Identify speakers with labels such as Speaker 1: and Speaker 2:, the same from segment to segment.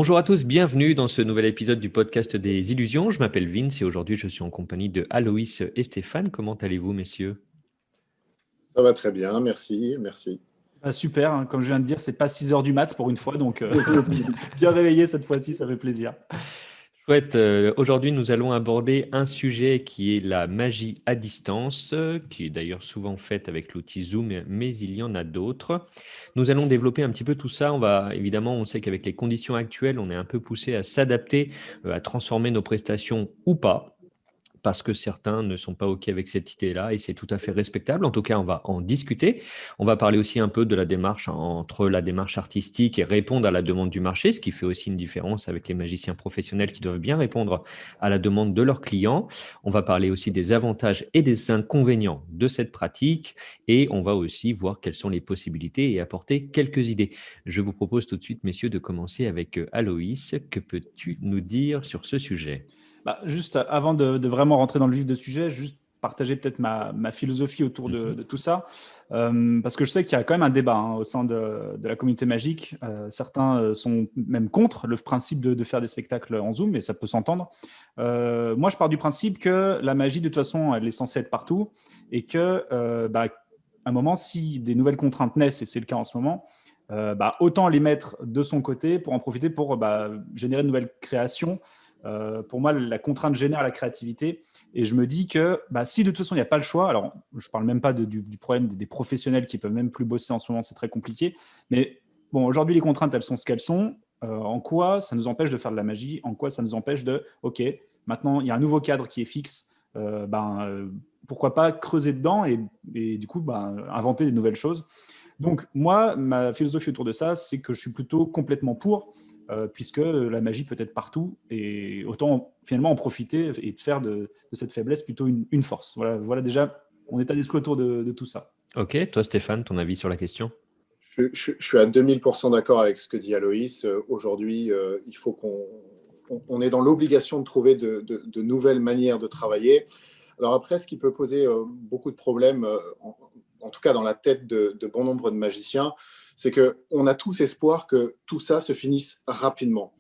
Speaker 1: Bonjour à tous, bienvenue dans ce nouvel épisode du podcast des illusions. Je m'appelle Vince et aujourd'hui je suis en compagnie de Aloïs et Stéphane. Comment allez-vous, messieurs?
Speaker 2: Ça va très bien, merci, merci.
Speaker 3: Super, hein, comme je viens de dire, c'est pas 6 heures du mat pour une fois, donc bien réveillé cette fois-ci, ça fait plaisir.
Speaker 1: Chouette, aujourd'hui nous allons aborder un sujet qui est la magie à distance, qui est d'ailleurs souvent faite avec l'outil Zoom, mais il y en a d'autres. Nous allons développer un petit peu tout ça. Évidemment, on sait qu'avec les conditions actuelles, on est un peu poussé à s'adapter, à transformer nos prestations ou pas. Parce que certains ne sont pas OK avec cette idée-là et c'est tout à fait respectable. En tout cas, on va en discuter. On va parler aussi un peu de la démarche entre la démarche artistique et répondre à la demande du marché, ce qui fait aussi une différence avec les magiciens professionnels qui doivent bien répondre à la demande de leurs clients. On va parler aussi des avantages et des inconvénients de cette pratique et on va aussi voir quelles sont les possibilités et apporter quelques idées. Je vous propose tout de suite, messieurs, de commencer avec Aloïs. Que peux-tu nous dire sur ce sujet ?
Speaker 3: Juste avant de vraiment rentrer dans le vif du sujet, juste partager peut-être ma philosophie autour de tout ça, parce que je sais qu'il y a quand même un débat au sein de la communauté magique. Certains sont même contre le principe de faire des spectacles en Zoom, et ça peut s'entendre. Moi, je pars du principe que la magie, de toute façon, elle est censée être partout, et que, à un moment, si des nouvelles contraintes naissent, et c'est le cas en ce moment, autant les mettre de son côté pour en profiter pour générer de nouvelles créations. Pour moi, la contrainte génère la créativité. Et je me dis que si de toute façon, il n'y a pas le choix, alors je ne parle même pas du problème des professionnels qui ne peuvent même plus bosser en ce moment, c'est très compliqué. Mais bon, aujourd'hui, les contraintes, elles sont ce qu'elles sont. En quoi ça nous empêche de faire de la magie? En quoi ça nous empêche OK, maintenant, il y a un nouveau cadre qui est fixe. Pourquoi pas creuser dedans et du coup, inventer des nouvelles choses. Donc, moi, ma philosophie autour de ça, c'est que je suis plutôt complètement pour. Puisque la magie peut être partout et autant finalement en profiter et de faire de cette faiblesse plutôt une force. Voilà déjà mon état d'esprit autour de tout ça.
Speaker 1: Ok, toi Stéphane, ton avis sur la question?
Speaker 2: Je suis à 2000% d'accord avec ce que dit Aloïs. Aujourd'hui, il faut qu'on est dans l'obligation de trouver de nouvelles manières de travailler. Alors après, ce qui peut poser beaucoup de problèmes, en tout cas dans la tête de bon nombre de magiciens, c'est qu'on a tous espoir que tout ça se finisse rapidement.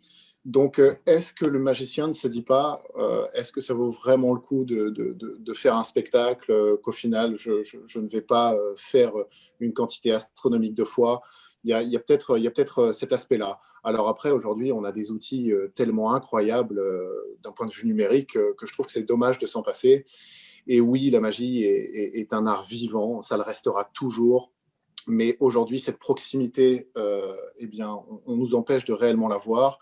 Speaker 2: Donc, est-ce que le magicien ne se dit pas, est-ce que ça vaut vraiment le coup de faire un spectacle qu'au final, je ne vais pas faire une quantité astronomique de fois? Il y a peut-être cet aspect-là. Alors après, aujourd'hui, on a des outils tellement incroyables d'un point de vue numérique que je trouve que c'est dommage de s'en passer. Et oui, la magie est un art vivant, ça le restera toujours. Mais aujourd'hui, cette proximité, on nous empêche de réellement la voir,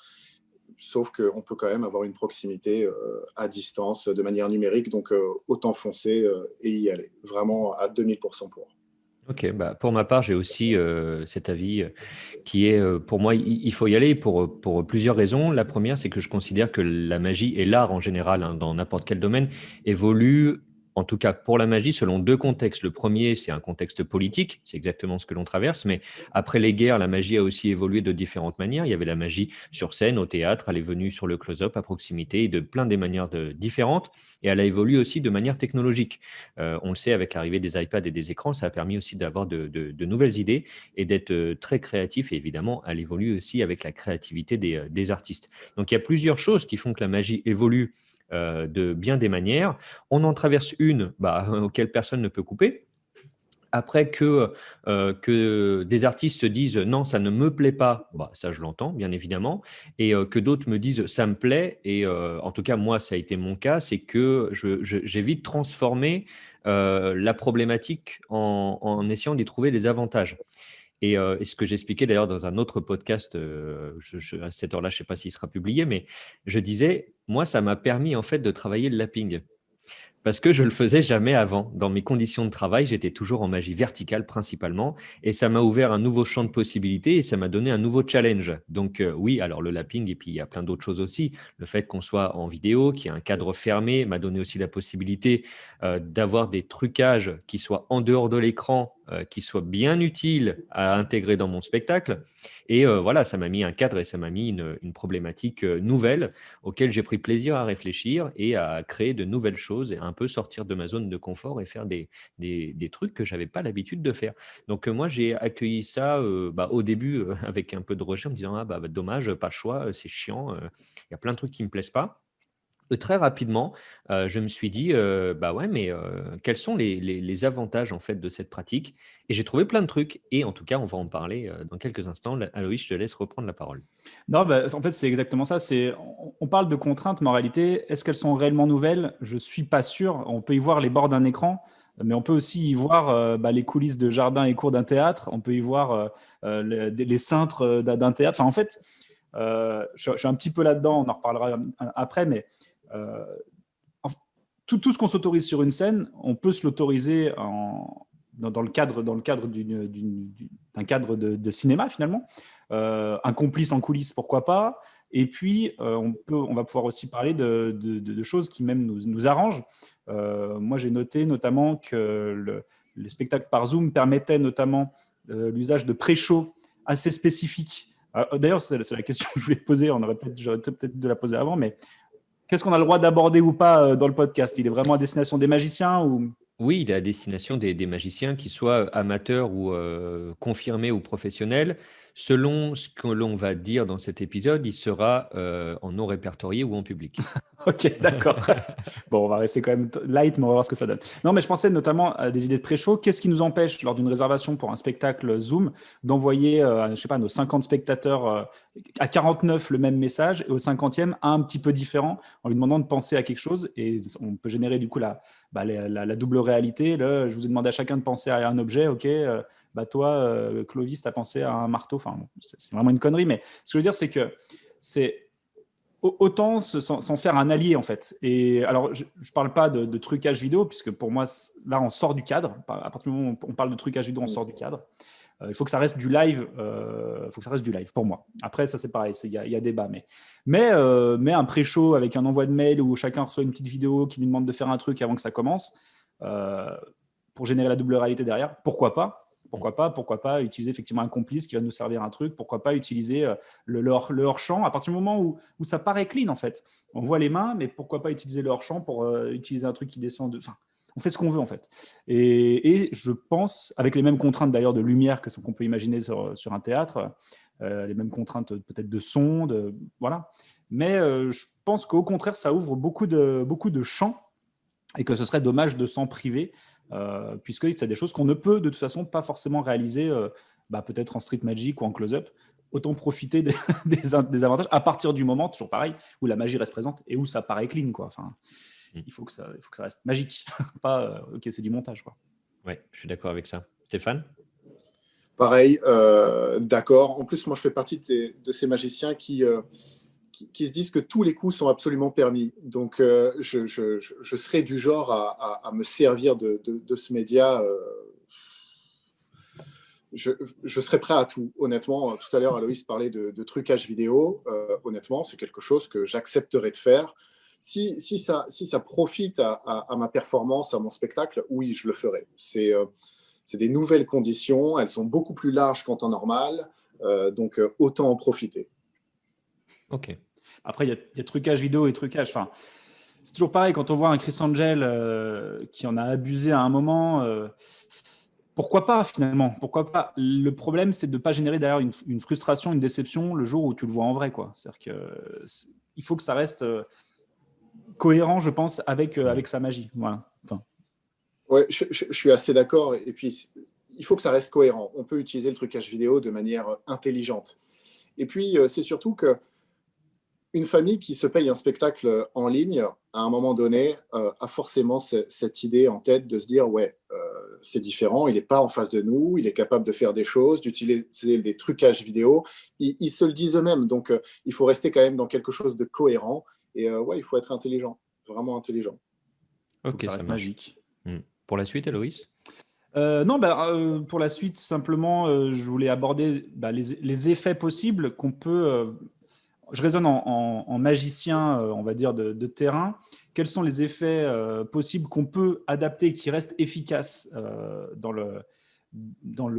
Speaker 2: sauf qu'on peut quand même avoir une proximité à distance, de manière numérique, donc autant foncer et y aller. Vraiment à 2000% pour.
Speaker 1: Ok, pour ma part, j'ai aussi cet avis qui est, pour moi, il faut y aller pour plusieurs raisons. La première, c'est que je considère que la magie et l'art en général, dans n'importe quel domaine, évoluent, en tout cas pour la magie, selon deux contextes. Le premier, c'est un contexte politique, c'est exactement ce que l'on traverse, mais après les guerres, la magie a aussi évolué de différentes manières. Il y avait la magie sur scène, au théâtre, elle est venue sur le close-up, à proximité, de plein des manières différentes, et elle a évolué aussi de manière technologique. On le sait, avec l'arrivée des iPads et des écrans, ça a permis aussi d'avoir de nouvelles idées et d'être très créatif. Et évidemment, elle évolue aussi avec la créativité des artistes. Donc, il y a plusieurs choses qui font que la magie évolue de bien des manières. On en traverse une auquel personne ne peut couper. Après que des artistes disent non, ça ne me plaît pas, ça je l'entends bien évidemment, et que d'autres me disent ça me plaît, et en tout cas moi ça a été mon cas, c'est que j'ai vite transformé la problématique en essayant d'y trouver des avantages. Et ce que j'expliquais d'ailleurs dans un autre podcast, à cette heure-là, je ne sais pas s'il sera publié, mais je disais, moi ça m'a permis en fait de travailler le lapping. Parce que je ne le faisais jamais avant. Dans mes conditions de travail, j'étais toujours en magie verticale principalement et ça m'a ouvert un nouveau champ de possibilités et ça m'a donné un nouveau challenge. Donc oui, alors le lapping et puis il y a plein d'autres choses aussi. Le fait qu'on soit en vidéo, qu'il y ait un cadre fermé m'a donné aussi la possibilité d'avoir des trucages qui soient en dehors de l'écran qui soit bien utile à intégrer dans mon spectacle. Et voilà, ça m'a mis un cadre et ça m'a mis une problématique nouvelle auquel j'ai pris plaisir à réfléchir et à créer de nouvelles choses et à un peu sortir de ma zone de confort et faire des trucs que je n'avais pas l'habitude de faire. Donc moi, j'ai accueilli ça au début avec un peu de rejet en me disant, ah dommage, pas le choix, c'est chiant, il y a plein de trucs qui ne me plaisent pas. Très rapidement, je me suis dit, «Bah, ouais, mais quels sont les avantages, en fait, de cette pratique?» Et j'ai trouvé plein de trucs et en tout cas, on va en parler, dans quelques instants. Là, Aloïs, je te laisse reprendre la parole.
Speaker 3: Non, bah, en fait, c'est exactement ça. On parle de contraintes, mais en réalité, est-ce qu'elles sont réellement nouvelles? Je ne suis pas sûr. On peut y voir les bords d'un écran, mais on peut aussi y voir les coulisses de jardin et cours d'un théâtre. On peut y voir les cintres d'un théâtre. Enfin, en fait, je suis un petit peu là-dedans. On en reparlera après, mais euh, en- tout ce qu'on s'autorise sur une scène, on peut se l'autoriser dans le cadre d'un cadre de cinéma, finalement. Un complice en coulisses, pourquoi pas. Et puis, on va pouvoir aussi parler de choses qui même nous arrangent. Moi, j'ai noté notamment que les spectacles par Zoom permettaient notamment l'usage de pré-show assez spécifiques. D'ailleurs, c'est la question que je voulais te poser. J'aurais peut-être de la poser avant, mais qu'est-ce qu'on a le droit d'aborder ou pas dans le podcast? Il est vraiment à destination des magiciens ou...
Speaker 1: Oui, il est à destination des magiciens, qu'ils soient amateurs ou confirmés ou professionnels. Selon ce que l'on va dire dans cet épisode, il sera en non répertorié ou en public.
Speaker 3: Ok, d'accord. Bon, on va rester quand même light, mais on va voir ce que ça donne. Non, mais je pensais notamment à des idées de pré-show. Qu'est-ce qui nous empêche, lors d'une réservation pour un spectacle Zoom, d'envoyer, je sais pas, nos 50 spectateurs à 49 le même message et au 50e un petit peu différent en lui demandant de penser à quelque chose et on peut générer du coup la double réalité. Je vous ai demandé à chacun de penser à un objet, ok, toi, Clovis, tu as pensé à un marteau. Enfin, bon, c'est vraiment une connerie, mais ce que je veux dire, c'est que c'est autant s'en faire un allié en fait. Et alors, je ne parle pas de trucage vidéo, puisque pour moi, là, on sort du cadre. À partir du moment où on parle de trucage vidéo, on sort du cadre. Il faut que ça reste du live. Il faut que ça reste du live pour moi. Après, ça c'est pareil, il y a débat. Mais un pré-show avec un envoi de mail où chacun reçoit une petite vidéo qui lui demande de faire un truc avant que ça commence, euh, pour générer la double réalité derrière, pourquoi pas? Pourquoi pas utiliser effectivement un complice qui va nous servir un truc? Pourquoi pas utiliser le hors-champ à partir du moment où ça paraît clean en fait? On voit les mains, mais pourquoi pas utiliser le hors-champ pour utiliser un truc qui descend de... Enfin, on fait ce qu'on veut en fait. Et je pense, avec les mêmes contraintes d'ailleurs de lumière qu'on peut imaginer sur un théâtre, les mêmes contraintes peut-être de son, voilà. Mais je pense qu'au contraire, ça ouvre beaucoup de champs et que ce serait dommage de s'en priver, puisque c'est des choses qu'on ne peut de toute façon pas forcément réaliser, peut-être en street magic ou en close-up. Autant profiter des avantages à partir du moment, toujours pareil, où la magie reste présente et où ça paraît clean, quoi. Enfin, il faut que ça reste magique, pas ok, c'est du montage, quoi.
Speaker 1: Ouais, je suis d'accord avec ça. Stéphane?
Speaker 2: Pareil, d'accord. En plus, moi, je fais partie de ces magiciens qui se disent que tous les coups sont absolument permis. Donc, je serais du genre à me servir de ce média. Je serais prêt à tout, honnêtement. Tout à l'heure, Aloïs parlait de trucage vidéo. Honnêtement, c'est quelque chose que j'accepterais de faire. Si ça profite à ma performance, à mon spectacle, oui, je le ferai. C'est des nouvelles conditions. Elles sont beaucoup plus larges qu'en temps normal. Donc, autant en profiter.
Speaker 1: Ok.
Speaker 3: Après, il y a trucage vidéo et trucage. Enfin, c'est toujours pareil quand on voit un Chris Angel qui en a abusé à un moment. Pourquoi pas finalement? Pourquoi pas? Le problème, c'est de ne pas générer derrière une frustration, une déception le jour où tu le vois en vrai, quoi. C'est-à-dire il faut que ça reste cohérent, je pense, avec sa magie. Voilà. Enfin,
Speaker 2: Ouais, je suis assez d'accord. Et puis, il faut que ça reste cohérent. On peut utiliser le trucage vidéo de manière intelligente. Et puis, c'est surtout que une famille qui se paye un spectacle en ligne, à un moment donné, a forcément cette idée en tête de se dire, ouais, c'est différent, il n'est pas en face de nous, il est capable de faire des choses, d'utiliser des trucages vidéo. Ils se le disent eux-mêmes. Donc, il faut rester quand même dans quelque chose de cohérent. Et ouais, il faut être intelligent, vraiment intelligent.
Speaker 3: il faut que
Speaker 1: Ok,
Speaker 3: ça
Speaker 1: ça
Speaker 3: reste
Speaker 1: marche.
Speaker 3: magique.
Speaker 1: Pour la suite, Aloïs?
Speaker 3: Non, pour la suite, simplement, je voulais aborder les effets possibles qu'on peut. Je raisonne en magicien, on va dire, de terrain. Quels sont les effets possibles qu'on peut adapter et qui restent efficaces dans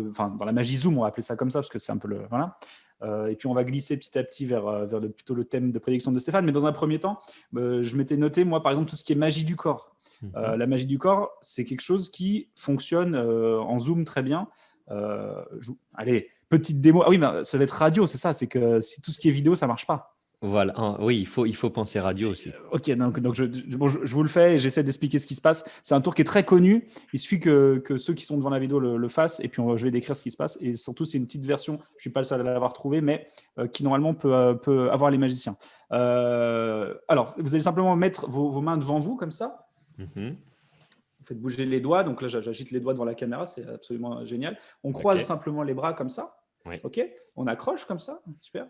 Speaker 3: la magie Zoom, on va appeler ça comme ça, parce que c'est un peu le… Voilà. Et puis, on va glisser petit à petit vers plutôt le thème de prédiction de Stéphane. Mais dans un premier temps, je m'étais noté, moi, par exemple, tout ce qui est magie du corps. La magie du corps, c'est quelque chose qui fonctionne en Zoom très bien. Allez, petite démo. Ah oui, mais ça va être radio, c'est ça. C'est que si tout ce qui est vidéo, ça ne marche pas.
Speaker 1: Voilà. Oui, il faut penser radio aussi.
Speaker 3: Ok, donc je vous le fais et j'essaie d'expliquer ce qui se passe. C'est un tour qui est très connu. Il suffit que ceux qui sont devant la vidéo le fassent et puis je vais décrire ce qui se passe. Et surtout, c'est une petite version, je ne suis pas le seul à l'avoir trouvé, mais qui normalement peut avoir les magiciens. Alors, vous allez simplement mettre vos mains devant vous comme ça. Vous faites bouger les doigts. Donc là, j'agite les doigts devant la caméra. C'est absolument génial. On croise simplement les bras comme ça.
Speaker 1: Oui.
Speaker 3: Ok. On accroche comme ça. Super.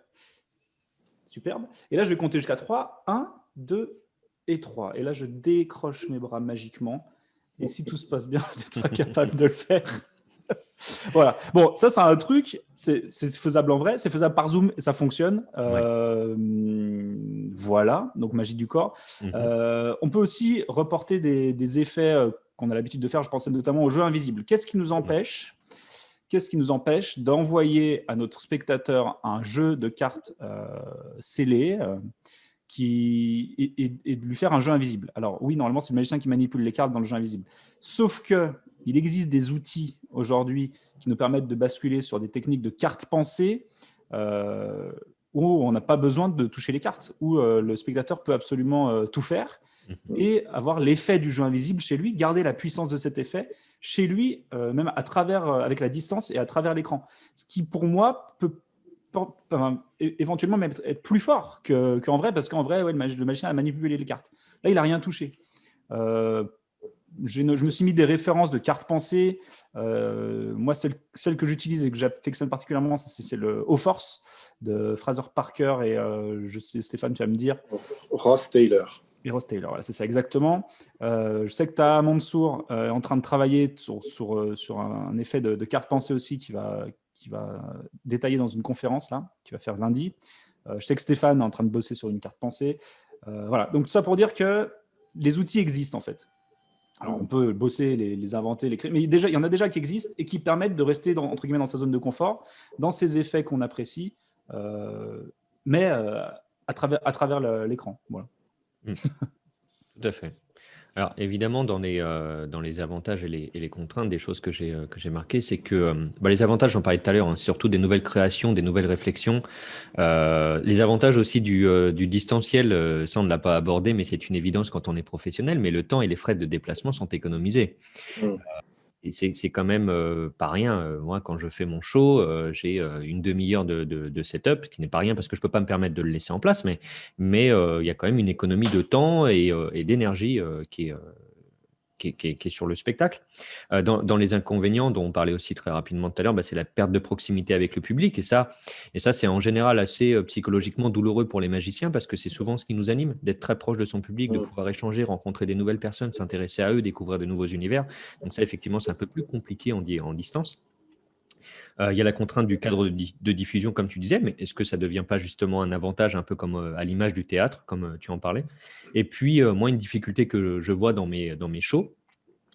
Speaker 3: Superbe. Et là, je vais compter jusqu'à 3. 1, 2 et 3. Et là, je décroche mes bras magiquement. Et si tout se passe bien, vous n'êtes pas capable de le faire. Voilà. Bon, ça, c'est un truc. C'est faisable en vrai. C'est faisable par Zoom et ça fonctionne. Voilà. Donc, magie du corps. On peut aussi reporter des effets qu'on a l'habitude de faire. Je pensais notamment au jeu invisible. Qu'est-ce qui nous empêche d'envoyer à notre spectateur un jeu de cartes scellé et de lui faire un jeu invisible? Alors oui, normalement, c'est le magicien qui manipule les cartes dans le jeu invisible. Sauf qu'il existe des outils aujourd'hui qui nous permettent de basculer sur des techniques de cartes pensées où on n'a pas besoin de toucher les cartes, où le spectateur peut absolument tout faire et avoir l'effet du jeu invisible chez lui, garder la puissance de cet effet chez lui, même à travers, avec la distance et à travers l'écran. Ce qui, pour moi, peut éventuellement même être plus fort qu'en vrai, parce qu'en vrai, ouais, le magicien a manipulé les cartes. Là, il n'a rien touché. Je me suis mis des références de cartes pensées. Moi, celle que j'utilise et que j'affectionne particulièrement, c'est le Haut-Force de Fraser Parker et je sais, Stéphane, tu vas me dire.
Speaker 2: Ross Taylor.
Speaker 3: Et Ross Taylor, voilà, c'est ça exactement. Je sais que tu as Mansour en train de travailler sur un effet de carte pensée aussi qui va détailler dans une conférence là, qui va faire lundi. Je sais que Stéphane est en train de bosser sur une carte pensée. Voilà, donc tout ça pour dire que les outils existent en fait. Alors, on peut bosser, les inventer, les créer, mais il y en a déjà qui existent et qui permettent de rester entre guillemets dans sa zone de confort, dans ces effets qu'on apprécie, mais à travers l'écran. Voilà.
Speaker 1: Tout à fait. Alors évidemment, dans les avantages et les contraintes, des choses que j'ai marquées, c'est que les avantages, j'en parlais tout à l'heure, hein, surtout des nouvelles créations, des nouvelles réflexions. Les avantages aussi du distanciel, ça on ne l'a pas abordé, mais c'est une évidence quand on est professionnel, mais le temps et les frais de déplacement sont économisés. Et c'est quand même pas rien. Moi, quand je fais mon show, j'ai une demi-heure de setup, ce qui n'est pas rien parce que je ne peux pas me permettre de le laisser en place, mais il y a quand même une économie de temps et d'énergie qui est sur le spectacle. Dans les inconvénients dont on parlait aussi très rapidement tout à l'heure, c'est la perte de proximité avec le public. Et ça c'est en général assez psychologiquement douloureux pour les magiciens parce que c'est souvent ce qui nous anime, d'être très proche de son public, de pouvoir échanger, rencontrer des nouvelles personnes, s'intéresser à eux, découvrir de nouveaux univers. Donc ça, effectivement, c'est un peu plus compliqué en distance. Il y a la contrainte du cadre de diffusion, comme tu disais, mais est-ce que ça ne devient pas justement un avantage, un peu comme à l'image du théâtre, comme tu en parlais? Et puis, moi, une difficulté que je vois dans mes shows,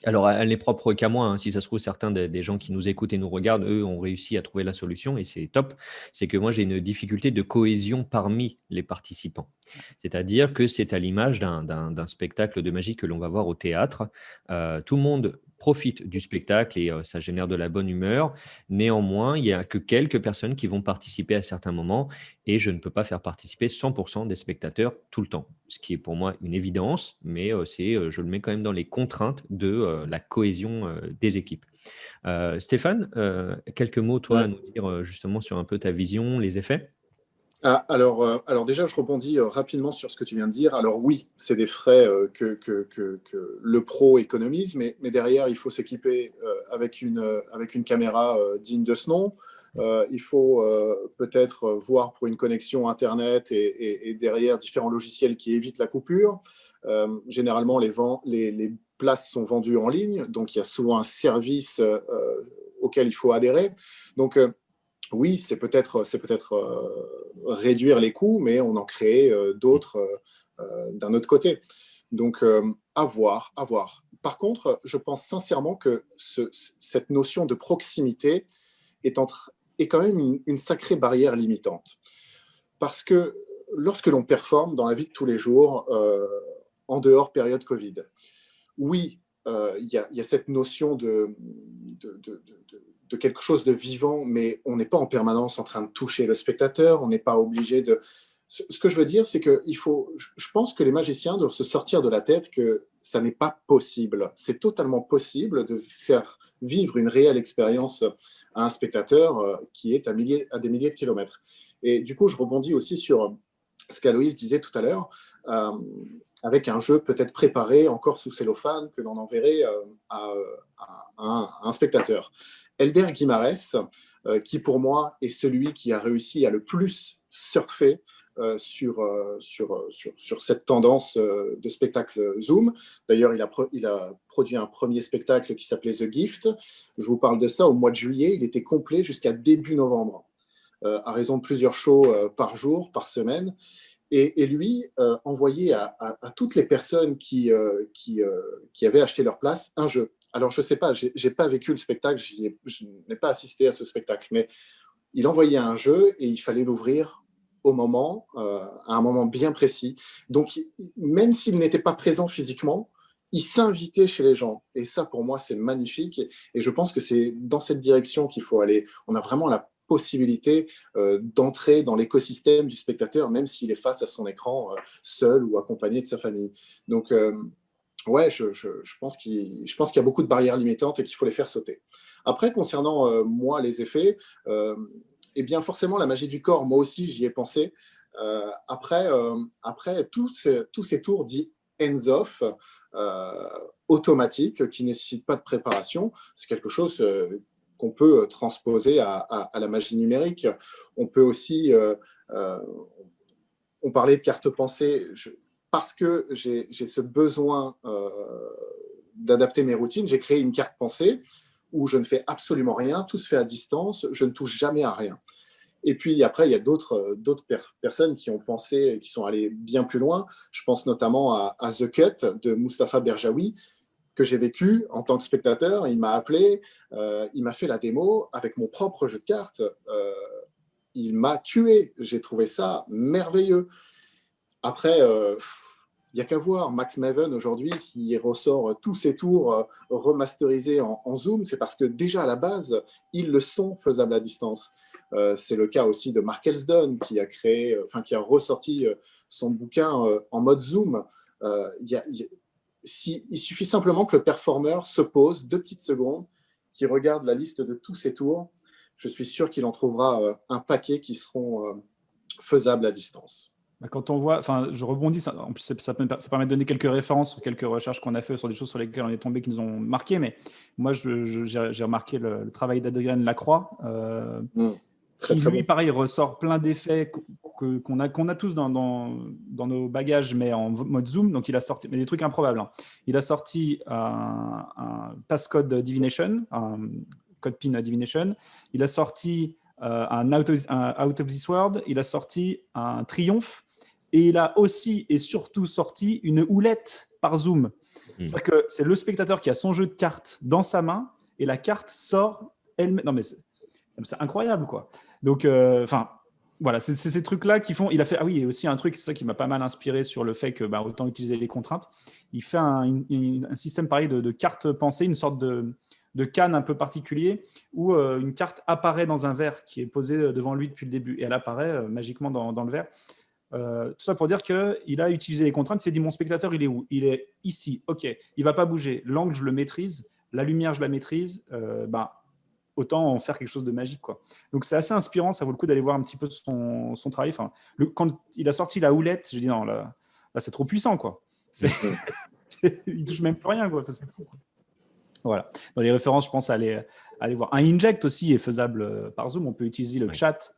Speaker 1: alors elle n'est propre qu'à moi, hein. Si ça se trouve, certains des gens qui nous écoutent et nous regardent, eux, ont réussi à trouver la solution et c'est top. C'est que moi, j'ai une difficulté de cohésion parmi les participants. C'est-à-dire que c'est à l'image d'un spectacle de magie que l'on va voir au théâtre. Tout le monde profite du spectacle et ça génère de la bonne humeur. Néanmoins, il n'y a que quelques personnes qui vont participer à certains moments et je ne peux pas faire participer 100% des spectateurs tout le temps, ce qui est pour moi une évidence, mais je le mets quand même dans les contraintes de la cohésion des équipes. Stéphane, quelques mots, toi, à nous dire justement sur un peu ta vision, les effets?
Speaker 2: Alors déjà, je rebondis rapidement sur ce que tu viens de dire. Alors oui, c'est des frais que le pro économise, mais derrière, il faut s'équiper avec une caméra digne de ce nom. Il faut peut-être voir pour une connexion Internet et derrière différents logiciels qui évitent la coupure. Généralement, les places sont vendues en ligne, donc il y a souvent un service auquel il faut adhérer. Donc, oui, c'est peut-être réduire les coûts, mais on en crée d'autres d'un autre côté. Donc, à voir. par contre, je pense sincèrement que cette notion de proximité est quand même une sacrée barrière limitante. Parce que lorsque l'on performe dans la vie de tous les jours, en dehors période Covid, oui, il y a cette notion de quelque chose de vivant, mais on n'est pas en permanence en train de toucher le spectateur, on n'est pas obligé de... Ce que je veux dire, c'est que je pense que les magiciens doivent se sortir de la tête que ça n'est pas possible. C'est totalement possible de faire vivre une réelle expérience à un spectateur qui est à des milliers de kilomètres. Et du coup, je rebondis aussi sur ce qu'Aloïse disait tout à l'heure, avec un jeu peut-être préparé, encore sous cellophane, que l'on enverrait à un spectateur. Elder Guimarães, qui pour moi est celui qui a réussi à le plus surfer sur cette tendance de spectacle Zoom. D'ailleurs, il a produit un premier spectacle qui s'appelait The Gift. Je vous parle de ça au mois de juillet. Il était complet jusqu'à début novembre, à raison de plusieurs shows par jour, par semaine. Et lui envoyait à toutes les personnes qui avaient acheté leur place un jeu. Alors, je ne sais pas, je n'ai pas vécu le spectacle, je n'ai pas assisté à ce spectacle, mais il envoyait un jeu et il fallait l'ouvrir à un moment bien précis. Donc, même s'il n'était pas présent physiquement, il s'invitait chez les gens. Et ça, pour moi, c'est magnifique. Et je pense que c'est dans cette direction qu'il faut aller. On a vraiment la possibilité d'entrer dans l'écosystème du spectateur, même s'il est face à son écran, seul ou accompagné de sa famille. Donc, ouais, je pense qu'il y a beaucoup de barrières limitantes et qu'il faut les faire sauter. Après, concernant moi, les effets, eh bien, forcément, la magie du corps, moi aussi, j'y ai pensé. Après tous ces tours dits hands-off, automatiques, qui ne nécessitent pas de préparation, c'est quelque chose qu'on peut transposer à la magie numérique. On peut aussi, on parlait de carte pensée, parce que j'ai ce besoin d'adapter mes routines, j'ai créé une carte pensée où je ne fais absolument rien, tout se fait à distance, je ne touche jamais à rien. Et puis après, il y a d'autres personnes qui ont pensé, qui sont allées bien plus loin. Je pense notamment à The Cut de Mustapha Berjaoui, que j'ai vécu en tant que spectateur. Il m'a appelé, il m'a fait la démo avec mon propre jeu de cartes. Il m'a tué. J'ai trouvé ça merveilleux. Après, il n'y a qu'à voir. Max Maven, aujourd'hui, s'il ressort tous ses tours remasterisés en Zoom, c'est parce que déjà à la base, ils le sont faisables à distance. C'est le cas aussi de Mark Elsdon qui a ressorti son bouquin en mode Zoom. Il suffit simplement que le performeur se pose 2 petites secondes, qu'il regarde la liste de tous ses tours. Je suis sûr qu'il en trouvera un paquet qui seront faisables à distance.
Speaker 3: Quand on voit, enfin, je rebondis, en plus ça permet de donner quelques références sur quelques recherches qu'on a fait sur des choses sur lesquelles on est tombé qui nous ont marqué, mais moi j'ai remarqué le travail d'Adrien Lacroix,
Speaker 2: Très,
Speaker 3: qui
Speaker 2: très
Speaker 3: lui,
Speaker 2: bon.
Speaker 3: pareil, ressort plein d'effets qu'on a tous dans nos bagages, mais en mode Zoom. Donc il a sorti mais des trucs improbables. Hein. Il a sorti un passcode Divination, un code PIN Divination. Il a sorti un out of This World. Il a sorti un Triomphe. Et il a aussi et surtout sorti une houlette par Zoom. C'est-à-dire que c'est le spectateur qui a son jeu de cartes dans sa main et la carte sort elle-même. Non, mais c'est incroyable, quoi. Donc, voilà, c'est ces trucs-là qui font. Il a fait. Ah oui, et aussi un truc, c'est ça qui m'a pas mal inspiré sur le fait que autant utiliser les contraintes. Il fait un système pareil de cartes pensées, une sorte de canne un peu particulier où une carte apparaît dans un verre qui est posé devant lui depuis le début et elle apparaît magiquement dans le verre. Tout ça pour dire qu'il a utilisé les contraintes. Il s'est dit mon spectateur, il est où? Il est ici. Ok, il ne va pas bouger. L'angle, je le maîtrise. La lumière, je la maîtrise. Autant en faire quelque chose de magique, quoi. Donc c'est assez inspirant. Ça vaut le coup d'aller voir un petit peu son travail. Enfin, quand il a sorti la houlette, j'ai dit non, là c'est trop puissant, quoi. Il touche même plus rien, quoi. Enfin, c'est fou, quoi. Voilà. Dans les références, je pense à aller voir. Un inject aussi est faisable par Zoom. On peut utiliser le chat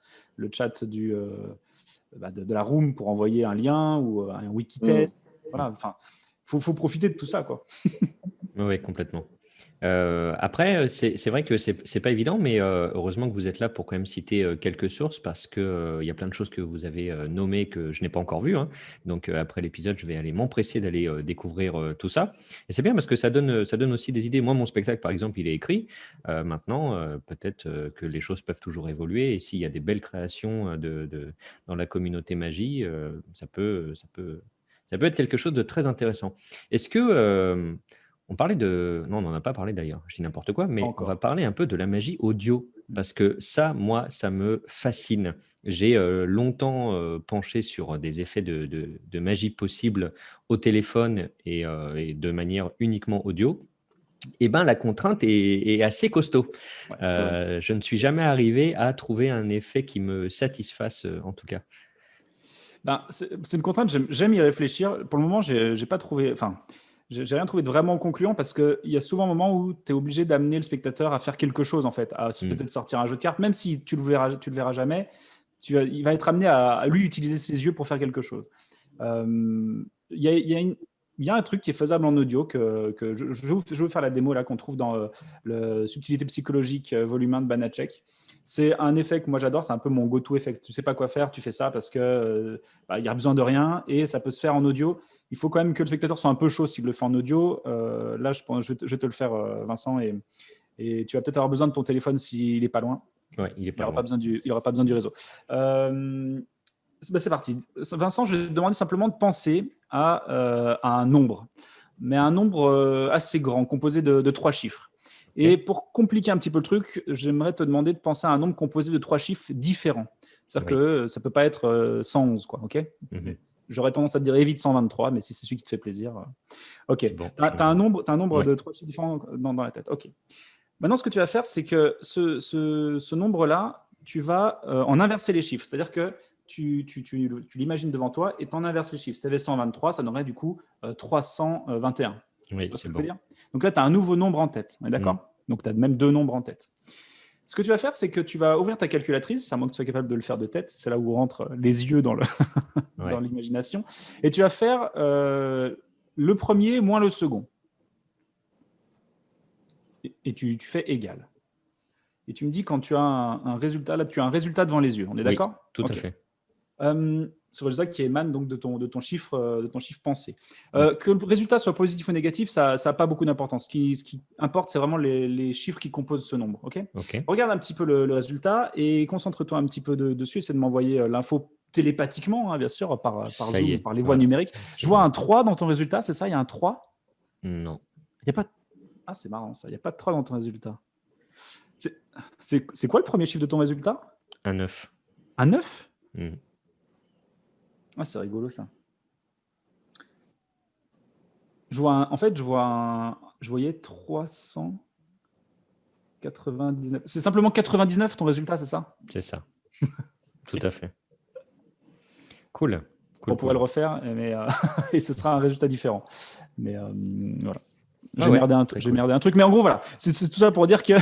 Speaker 3: de la room pour envoyer un lien ou un wiki test. Voilà. Enfin, faut profiter de tout ça, quoi.
Speaker 1: Oui, complètement. Après, c'est vrai que c'est pas évident, mais heureusement que vous êtes là pour quand même citer quelques sources parce que il y a plein de choses que vous avez nommées que je n'ai pas encore vues, hein. Donc après l'épisode, je vais aller m'empresser d'aller découvrir tout ça. Et c'est bien parce que ça donne aussi des idées. Moi, mon spectacle, par exemple, il est écrit. Maintenant, peut-être que les choses peuvent toujours évoluer. Et s'il y a des belles créations dans la communauté magie, ça peut être quelque chose de très intéressant. Est-ce que on parlait de... Non, on n'en a pas parlé d'ailleurs, je dis n'importe quoi,
Speaker 3: Pas
Speaker 1: mais on va
Speaker 3: encore.
Speaker 1: parler un peu de la magie audio, parce que ça, moi, ça me fascine. J'ai longtemps penché sur des effets de magie possibles au téléphone et de manière uniquement audio. Eh ben, la contrainte est assez costaud.
Speaker 3: Ouais.
Speaker 1: Je ne suis jamais arrivé à trouver un effet qui me satisfasse, en tout cas.
Speaker 3: Ben, c'est une contrainte, j'aime y réfléchir. Pour le moment, j'ai pas trouvé, enfin, j'ai rien trouvé de vraiment concluant parce qu'il y a souvent un moment où tu es obligé d'amener le spectateur à faire quelque chose, en fait, à
Speaker 1: Mm.
Speaker 3: peut-être sortir un jeu de cartes, même si tu le verras jamais, il va être amené à lui utiliser ses yeux pour faire quelque chose. Il y a un truc qui est faisable en audio que je vais vous faire la démo là qu'on trouve dans le Subtilité psychologique volume 1 de Banachek. C'est un effet que moi j'adore, c'est un peu mon go-to effect. Tu sais pas quoi faire, tu fais ça parce que il y a besoin de rien et ça peut se faire en audio. Il faut quand même que le spectateur soit un peu chaud s'il le fait en audio. Là, je vais te le faire, Vincent, et tu vas peut-être avoir besoin de ton téléphone s'il n'est pas loin.
Speaker 1: Ouais, il est
Speaker 3: Il n'y
Speaker 1: pas
Speaker 3: aura pas
Speaker 1: loin.
Speaker 3: besoin il y aura pas besoin du réseau. C'est parti. Vincent, je vais te demander simplement de penser à un nombre, mais un nombre assez grand, composé de 3 chiffres. Et
Speaker 1: Ok.
Speaker 3: pour compliquer un petit peu le truc, j'aimerais te demander de penser à un nombre composé de 3 chiffres différents. C'est-à-dire
Speaker 1: Oui.
Speaker 3: que ça ne peut pas être 111, quoi, ok?
Speaker 1: Mhm.
Speaker 3: J'aurais tendance à te dire évite 123, mais si c'est celui qui te fait plaisir. Ok.
Speaker 1: C'est
Speaker 3: Tu
Speaker 1: bon.
Speaker 3: as, un nombre
Speaker 1: Ouais.
Speaker 3: de 3 chiffres différents dans la tête. Ok. Maintenant, ce que tu vas faire, c'est que ce nombre-là, tu vas en inverser les chiffres. C'est-à-dire que tu l'imagines devant toi et tu en inverses les chiffres. Si tu avais 123, ça donnerait du coup 321.
Speaker 1: Oui,
Speaker 3: Tu vois ce
Speaker 1: c'est
Speaker 3: que je veux
Speaker 1: bon.
Speaker 3: dire? Donc là, tu as un nouveau nombre en tête. On est
Speaker 1: Mm.
Speaker 3: d'accord? Donc tu as même 2 nombres en tête. Ce que tu vas faire, c'est que tu vas ouvrir ta calculatrice, à moins que tu sois capable de le faire de tête. C'est là où rentrent les yeux dans
Speaker 1: Ouais.
Speaker 3: l'imagination. Et tu vas faire le premier moins le second. Et tu fais égal. Et tu me dis quand tu as un résultat, là tu as un résultat devant les yeux, on est
Speaker 1: Oui,
Speaker 3: d'accord?
Speaker 1: tout à
Speaker 3: Ok.
Speaker 1: fait.
Speaker 3: Ce résultat qui émane donc de ton chiffre pensé.
Speaker 1: Mm.
Speaker 3: Que le résultat soit positif ou négatif, ça n'a pas beaucoup d'importance. Ce qui importe, c'est vraiment les chiffres qui composent ce nombre. Ok.
Speaker 1: Ok.
Speaker 3: Regarde un petit peu le résultat et concentre-toi un petit peu dessus. Essaie de m'envoyer l'info télépathiquement, hein, bien sûr, par
Speaker 1: Ça y
Speaker 3: Zoom ou
Speaker 1: est.
Speaker 3: par les voies
Speaker 1: Voilà.
Speaker 3: numériques. Je
Speaker 1: C'est
Speaker 3: vois
Speaker 1: bon.
Speaker 3: un 3 dans ton résultat, c'est ça? Il y a un 3?
Speaker 1: Non.
Speaker 3: Il y a pas... Ah, c'est marrant ça. Il n'y a pas de 3 dans ton résultat. C'est quoi le premier chiffre de ton résultat?
Speaker 1: Un 9.
Speaker 3: Un 9?
Speaker 1: Mm.
Speaker 3: Ah, c'est rigolo ça. En fait, je voyais 399. C'est simplement 99 ton résultat, c'est ça?
Speaker 1: C'est ça. Tout
Speaker 3: Ok.
Speaker 1: à fait. Cool.
Speaker 3: On
Speaker 1: Cool,
Speaker 3: pourrait le
Speaker 1: cool.
Speaker 3: refaire, mais, et ce sera un résultat différent. Mais voilà.
Speaker 1: Ah ouais, très
Speaker 3: J'ai
Speaker 1: cool.
Speaker 3: merdé un truc, mais en gros, voilà. C'est tout ça pour dire que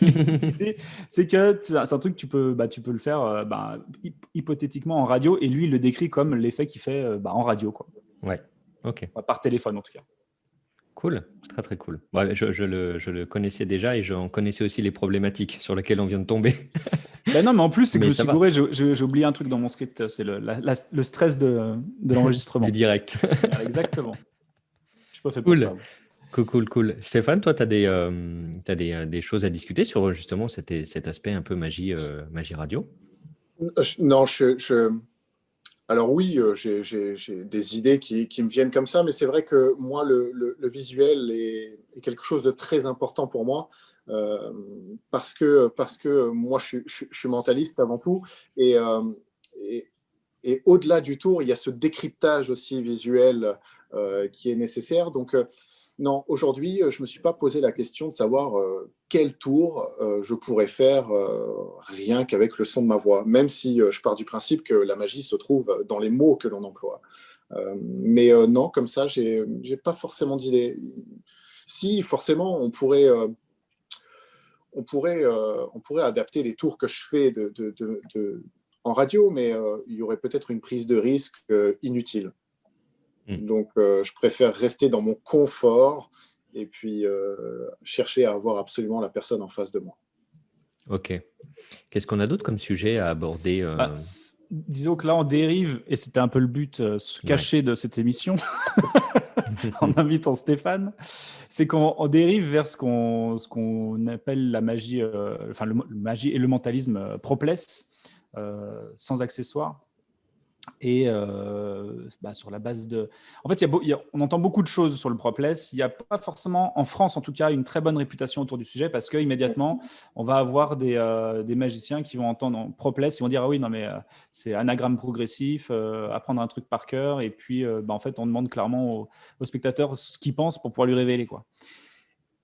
Speaker 3: l'idée, c'est que c'est un truc que tu peux le faire hypothétiquement en radio, et lui, il le décrit comme l'effet qu'il fait en radio, quoi.
Speaker 1: Ouais. Ok.
Speaker 3: Par téléphone, en tout cas.
Speaker 1: Cool. Très, très cool. Ouais, je le connaissais déjà et j'en connaissais aussi les problématiques sur lesquelles on vient de tomber.
Speaker 3: Ben non, mais en plus, c'est que je
Speaker 1: Mais
Speaker 3: me
Speaker 1: ça
Speaker 3: suis
Speaker 1: va.
Speaker 3: gouré, j'ai oublié un truc dans mon script, c'est le stress de
Speaker 1: Du
Speaker 3: l'enregistrement.
Speaker 1: direct.
Speaker 3: Voilà, exactement. Je suis pas fait pour
Speaker 1: Cool.
Speaker 3: ça.
Speaker 1: Cool, cool, cool. Stéphane, toi, tu as des choses à discuter sur justement cet aspect un peu magie radio?
Speaker 2: Non, alors oui, j'ai des idées qui me viennent comme ça, mais c'est vrai que moi, le visuel est quelque chose de très important pour moi, euh, parce que moi, je suis mentaliste avant tout, et, euh, et, et au-delà du tour, il y a ce décryptage aussi visuel qui est nécessaire. Donc, non, aujourd'hui, je ne me suis pas posé la question de savoir quel tour je pourrais faire rien qu'avec le son de ma voix, même si je pars du principe que la magie se trouve dans les mots que l'on emploie. Mais non, comme ça, j'ai pas forcément d'idée. Si, forcément, on pourrait adapter les tours que je fais en radio, mais il y aurait peut-être une prise de risque inutile.
Speaker 1: Hmm.
Speaker 2: Donc, je préfère rester dans mon confort et puis chercher à avoir absolument la personne en face de moi.
Speaker 1: Ok. Qu'est-ce qu'on a d'autre comme sujet à aborder
Speaker 3: Disons que là, on dérive, et c'était un peu le but caché de cette émission, en invitant Stéphane, c'est qu'on dérive vers ce qu'on appelle la magie, enfin le magie et le mentalisme propless, sans accessoires. Et sur la base de... En fait, on entend beaucoup de choses sur le propless. Il n'y a pas forcément, en France en tout cas, une très bonne réputation autour du sujet parce qu'immédiatement, on va avoir des magiciens qui vont entendre propless, ils vont dire « Ah oui, non mais c'est anagramme progressif, apprendre un truc par cœur. » Et puis, en fait, on demande clairement au spectateur ce qu'il pense pour pouvoir lui révéler, quoi.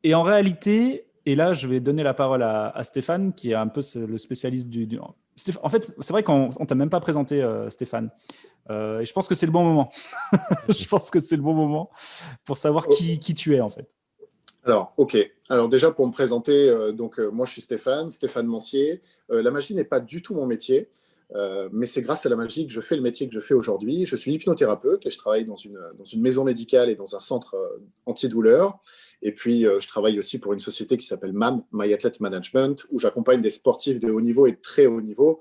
Speaker 3: Et en réalité, et là, je vais donner la parole à Stéphane, qui est un peu le spécialiste En fait, c'est vrai qu'on ne t'a même pas présenté, Stéphane. Et je pense que c'est le bon moment. Je pense que c'est le bon moment pour savoir qui tu es, en fait.
Speaker 2: Alors, ok. Alors déjà, pour me présenter, moi, je suis Stéphane Mancier. La magie n'est pas du tout mon métier, mais c'est grâce à la magie que je fais le métier que je fais aujourd'hui. Je suis hypnothérapeute et je travaille dans une maison médicale et dans un centre antidouleur. Et puis, je travaille aussi pour une société qui s'appelle MAM, My Athlete Management, où j'accompagne des sportifs de haut niveau et de très haut niveau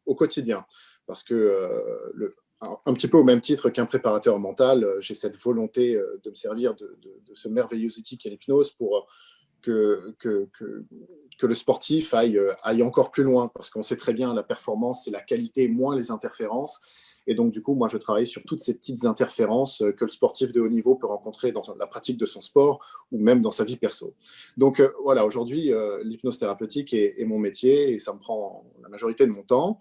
Speaker 2: au quotidien. Parce que un petit peu au même titre qu'un préparateur mental, j'ai cette volonté de me servir de ce merveilleux outil qu'est l'hypnose pour que le sportif aille encore plus loin. Parce qu'on sait très bien, la performance, c'est la qualité moins les interférences. Et donc, du coup, moi, je travaille sur toutes ces petites interférences que le sportif de haut niveau peut rencontrer dans la pratique de son sport ou même dans sa vie perso. Donc, voilà, aujourd'hui, l'hypnose thérapeutique est mon métier et ça me prend la majorité de mon temps.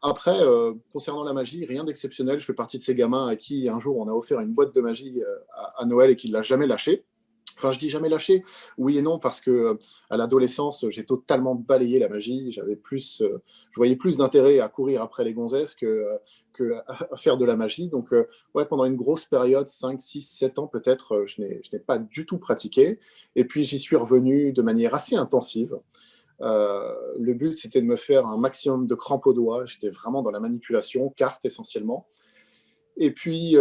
Speaker 2: Après, concernant la magie, rien d'exceptionnel. Je fais partie de ces gamins à qui, un jour, on a offert une boîte de magie à Noël et qui ne l'a jamais lâchée. Enfin, je dis jamais lâché, oui et non, parce que à l'adolescence, j'ai totalement balayé la magie. Je voyais plus d'intérêt à courir après les gonzesses à faire de la magie. Donc, ouais, pendant une grosse période, 5, 6, 7 ans peut-être, je n'ai pas du tout pratiqué. Et puis, j'y suis revenu de manière assez intensive. Le but, c'était de me faire un maximum de crampes aux doigts. J'étais vraiment dans la manipulation, cartes essentiellement. Et puis,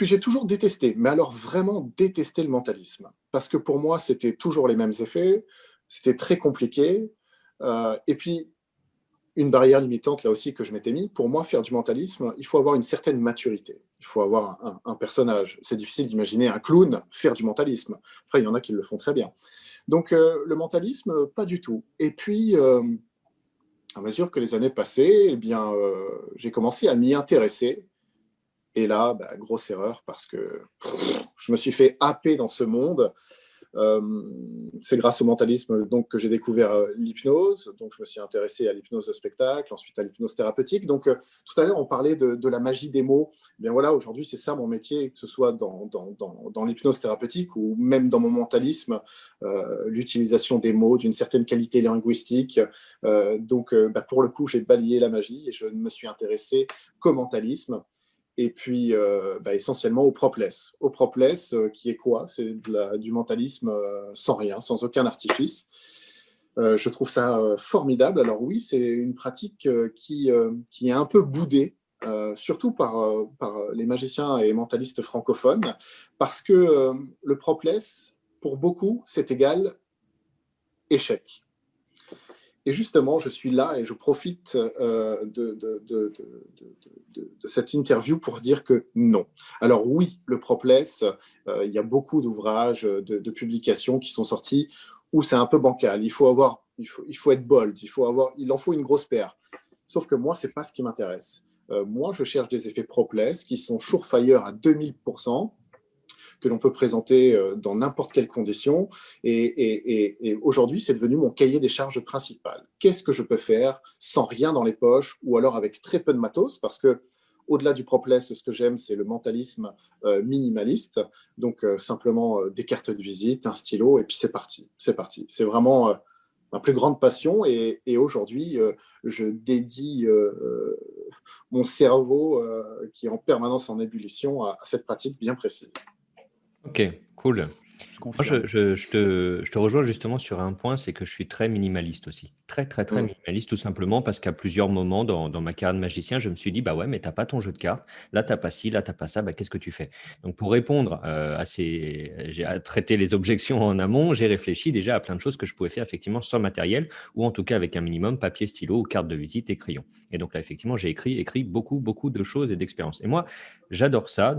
Speaker 2: j'ai toujours détesté, mais alors vraiment détesté le mentalisme. Parce que pour moi, c'était toujours les mêmes effets, c'était très compliqué. Et puis, une barrière limitante, là aussi, que je m'étais mis, pour moi, faire du mentalisme, il faut avoir une certaine maturité. Il faut avoir un personnage. C'est difficile d'imaginer un clown faire du mentalisme. Après, il y en a qui le font très bien. Donc, le mentalisme, pas du tout. Et puis, à mesure que les années passaient, j'ai commencé à m'y intéresser. Et là, grosse erreur parce que je me suis fait happer dans ce monde. C'est grâce au mentalisme donc, que j'ai découvert l'hypnose. Donc, je me suis intéressé à l'hypnose de spectacle, ensuite à l'hypnose thérapeutique. Donc, tout à l'heure, on parlait de la magie des mots. Eh bien voilà, aujourd'hui, c'est ça mon métier, que ce soit dans l'hypnose thérapeutique ou même dans mon mentalisme, l'utilisation des mots d'une certaine qualité linguistique. Pour le coup, j'ai balayé la magie et je ne me suis intéressé qu'au mentalisme. Et puis, essentiellement au propless. Au propless, qui est quoi? C'est du mentalisme sans rien, sans aucun artifice. Je trouve ça formidable. Alors oui, c'est une pratique qui est un peu boudée, surtout par les magiciens et mentalistes francophones, parce que le propless, pour beaucoup, c'est égal échec. Et justement, je suis là et je profite de cette interview pour dire que non. Alors oui, le propless, il y a beaucoup d'ouvrages, de publications qui sont sortis où c'est un peu bancal. Il faut être bold, il en faut une grosse paire. Sauf que moi, c'est pas ce qui m'intéresse. Moi, je cherche des effets propless qui sont surefire à 2000%, que l'on peut présenter dans n'importe quelle condition. Et aujourd'hui, c'est devenu mon cahier des charges principal. Qu'est-ce que je peux faire sans rien dans les poches ou alors avec très peu de matos? Parce que au-delà du propless, ce que j'aime, c'est le mentalisme minimaliste. Donc, simplement des cartes de visite, un stylo, et puis c'est parti. C'est parti. C'est vraiment ma plus grande passion. Et aujourd'hui, je dédie mon cerveau, qui est en permanence en ébullition, à cette pratique bien précise.
Speaker 1: Ok, cool.
Speaker 3: Je
Speaker 1: Moi,
Speaker 3: confirme.
Speaker 1: je te rejoins justement sur un point, c'est que je suis très minimaliste aussi. Très, très, très
Speaker 2: Mm.
Speaker 1: minimaliste, tout simplement parce qu'à plusieurs moments dans ma carrière de magicien, je me suis dit, bah ouais, mais t'as pas ton jeu de cartes, là, t'as pas ci, là, t'as pas ça, bah qu'est-ce que tu fais? Donc, pour répondre à traiter les objections en amont, j'ai réfléchi déjà à plein de choses que je pouvais faire effectivement sans matériel ou en tout cas avec un minimum papier, stylo, carte de visite et crayon. Et donc là, effectivement, j'ai écrit beaucoup, beaucoup de choses et d'expériences. Et moi, j'adore ça,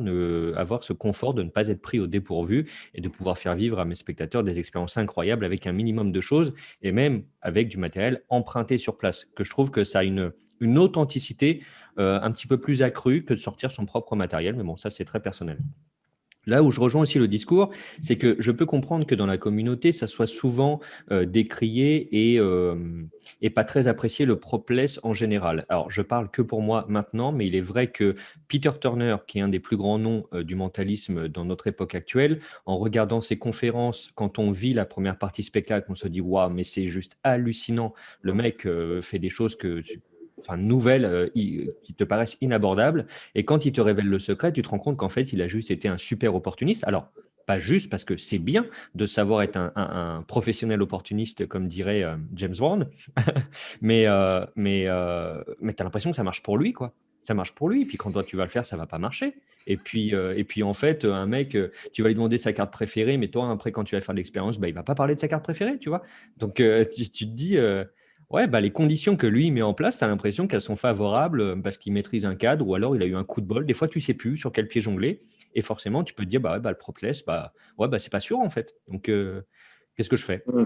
Speaker 1: avoir ce confort de ne pas être pris au dépourvu et de pouvoir faire vivre à mes spectateurs des expériences incroyables avec un minimum de choses et même avec du matériel emprunté sur place, que je trouve que ça a une authenticité un petit peu plus accrue que de sortir son propre matériel. Mais bon, ça, c'est très personnel. Là où je rejoins aussi le discours, c'est que je peux comprendre que dans la communauté, ça soit souvent décrié et pas très apprécié le propless en général. Alors, je parle que pour moi maintenant, mais il est vrai que Peter Turner, qui est un des plus grands noms du mentalisme dans notre époque actuelle, en regardant ses conférences, quand on vit la première partie spectacle, on se dit waouh, mais c'est juste hallucinant. Le
Speaker 2: Mm.
Speaker 1: mec fait des choses enfin, nouvelles qui te paraissent inabordables. Et quand il te révèle le secret, tu te rends compte qu'en fait, il a juste été un super opportuniste. Alors, pas juste parce que c'est bien de savoir être un professionnel opportuniste, comme dirait James Bond, mais tu as l'impression que ça marche pour lui, quoi. Ça marche pour lui. Puis quand toi, tu vas le faire, ça va pas marcher. Et puis en fait, un mec, tu vas lui demander sa carte préférée, mais toi, après, quand tu vas faire l'expérience, bah, il va pas parler de sa carte préférée, tu vois. Donc, tu te dis, ouais, bah, les conditions que lui met en place, tu as l'impression qu'elles sont favorables parce qu'il maîtrise un cadre ou alors il a eu un coup de bol. Des fois, tu sais plus sur quel pied jongler. Et forcément, tu peux te dire, bah, ouais, bah le propless, bah, ouais, bah, c'est pas sûr en fait. Donc, qu'est-ce que je fais?
Speaker 2: Mm.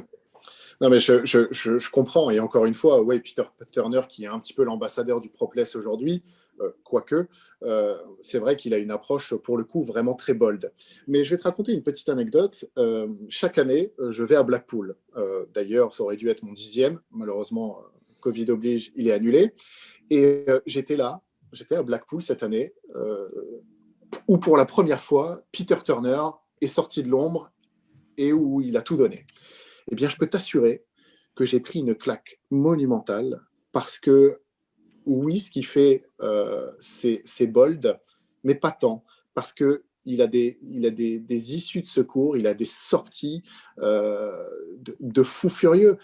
Speaker 2: Non, mais je comprends. Et encore une fois, ouais, Peter Turner, qui est un petit peu l'ambassadeur du Propless aujourd'hui, quoique, c'est vrai qu'il a une approche, pour le coup, vraiment très bold. Mais je vais te raconter une petite anecdote. Chaque année, je vais à Blackpool. D'ailleurs, ça aurait dû être mon 10e. Malheureusement, Covid oblige, il est annulé. Et j'étais à Blackpool cette année, où pour la première fois, Peter Turner est sorti de l'ombre et où il a tout donné. Eh bien, je peux t'assurer que j'ai pris une claque monumentale parce que, oui, ce qu'il fait, c'est bold, mais pas tant, parce qu'il a des issues de secours, il a des sorties de fou furieux.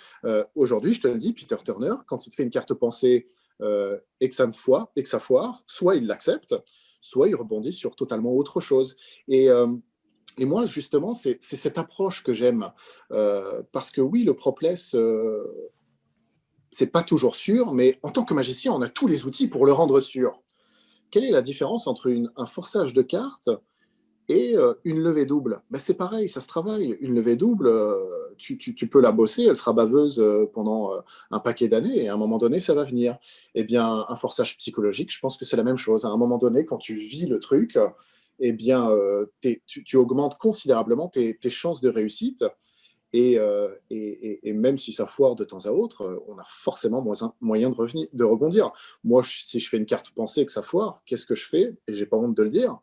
Speaker 2: Aujourd'hui, je te le dis, Peter Turner, quand il te fait une carte pensée et que ça foire, soit il l'accepte, soit il rebondit sur totalement autre chose. Et moi, justement, c'est cette approche que j'aime. Parce que oui, le propless, c'est pas toujours sûr, mais en tant que magicien, on a tous les outils pour le rendre sûr. Quelle est la différence entre un forçage de cartes et une levée double? Ben, c'est pareil, ça se travaille. Une levée double, tu peux la bosser, elle sera baveuse pendant un paquet d'années, et à un moment donné, ça va venir. Eh bien, un forçage psychologique, je pense que c'est la même chose. À un moment donné, quand tu vis le truc, eh bien, tu augmentes considérablement tes chances de réussite. Et même si ça foire de temps à autre, on a forcément moyen de rebondir. Moi, si je fais une carte pensée et que ça foire, qu'est-ce que je fais? Et j'ai pas honte de le dire.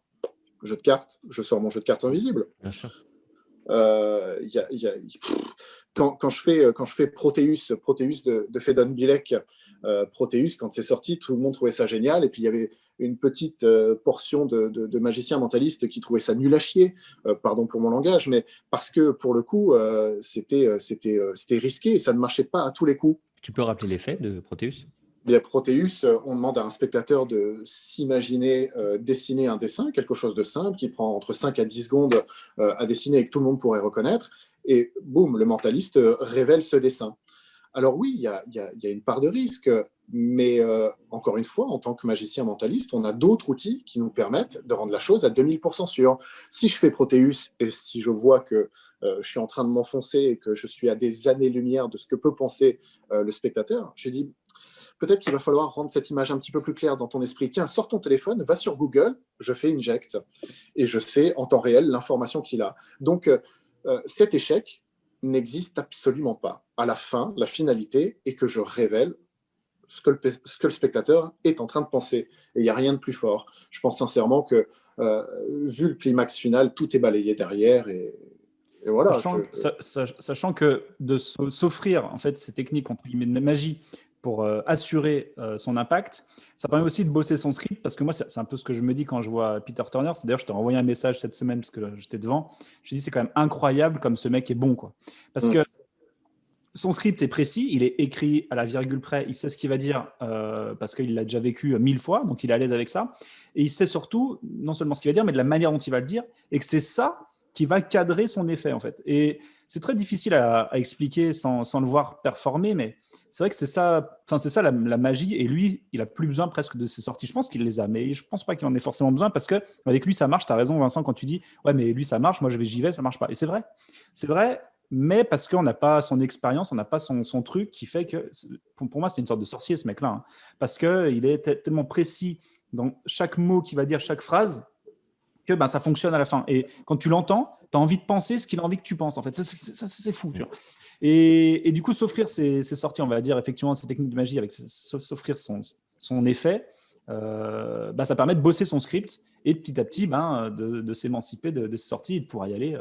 Speaker 2: Jeu de cartes, je sors mon jeu de cartes invisible.
Speaker 1: Bien sûr.
Speaker 2: Y a, quand je fais Proteus de Fedon Bilek, Proteus, quand c'est sorti, tout le monde trouvait ça génial. Et puis il y avait une petite portion de magiciens mentalistes qui trouvaient ça nul à chier, pardon pour mon langage, mais parce que pour le coup, c'était risqué et ça ne marchait pas à tous les coups.
Speaker 1: Tu peux rappeler les faits de Proteus?
Speaker 2: Bien, Proteus, on demande à un spectateur de s'imaginer dessiner un dessin, quelque chose de simple, qui prend entre 5 à 10 secondes à dessiner et que tout le monde pourrait reconnaître. Et boum, le mentaliste révèle ce dessin. Alors oui, il y a une part de risque, mais encore une fois, en tant que magicien mentaliste, on a d'autres outils qui nous permettent de rendre la chose à 2000% sûre. Si je fais Proteus et si je vois que je suis en train de m'enfoncer et que je suis à des années-lumière de ce que peut penser le spectateur, je dis peut-être qu'il va falloir rendre cette image un petit peu plus claire dans ton esprit. Tiens, sors ton téléphone, va sur Google, je fais inject, et je sais en temps réel l'information qu'il a. Donc, cet échec n'existe absolument pas. À la fin, la finalité est que je révèle ce que le spectateur est en train de penser. Et il n'y a rien de plus fort. Je pense sincèrement que, vu le climax final, tout est balayé derrière. Et voilà.
Speaker 3: Sachant que de s'offrir en fait ces techniques entre guillemets de magie pour assurer son impact. Ça permet aussi de bosser son script parce que moi, c'est un peu ce que je me dis quand je vois Peter Turner. C'est d'ailleurs, je t'ai envoyé un message cette semaine parce que j'étais devant. Je me dis, c'est quand même incroyable comme ce mec est bon, quoi. Parce que son script est précis, il est écrit à la virgule près, il sait ce qu'il va dire parce qu'il l'a déjà vécu 1000 fois, donc il est à l'aise avec ça. Et il sait surtout, non seulement ce qu'il va dire, mais de la manière dont il va le dire, et que c'est ça qui va cadrer son effet, en fait. Et c'est très difficile à expliquer sans le voir performer, mais c'est vrai que c'est ça la magie. Et lui, il a plus besoin presque de ses sorties. Je pense qu'il les a, mais je pense pas qu'il en ait forcément besoin parce que avec lui, ça marche. Tu as raison, Vincent, quand tu dis ouais, mais lui, ça marche, moi, j'y vais, ça marche pas. Et c'est vrai. C'est vrai, mais parce qu'on n'a pas son expérience, on n'a pas son truc qui fait que, pour moi, c'est une sorte de sorcier, ce mec-là. Hein, parce qu'il est tellement précis dans chaque mot qu'il va dire, chaque phrase, que ben, ça fonctionne à la fin. Et quand tu l'entends, tu as envie de penser ce qu'il a envie que tu penses. En fait, c'est fou. Tu vois. Et du coup, s'offrir ces sorties, on va dire, effectivement, ces techniques de magie, avec s'offrir son effet, bah, ça permet de bosser son script et petit à petit ben, de s'émanciper de ces sorties et de pouvoir y aller.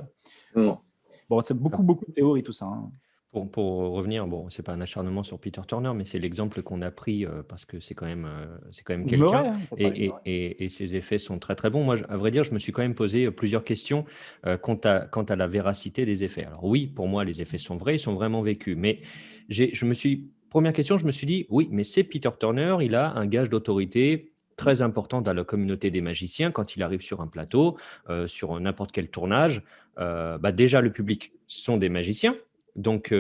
Speaker 3: Bon, c'est beaucoup de théories, tout ça. Hein.
Speaker 1: Pour revenir, bon, c'est pas un acharnement sur Peter Turner, mais c'est l'exemple qu'on a pris parce que c'est quand même quelqu'un
Speaker 3: Murray, hein,
Speaker 1: et ses effets sont très très bons. Moi, à vrai dire, je me suis quand même posé plusieurs questions quant à la véracité des effets. Alors oui, pour moi, les effets sont vrais, ils sont vraiment vécus, mais première question, je me suis dit, oui, mais c'est Peter Turner, il a un gage d'autorité très important dans la communauté des magiciens quand il arrive sur un plateau, sur n'importe quel tournage. Bah déjà, le public sont des magiciens. Donc,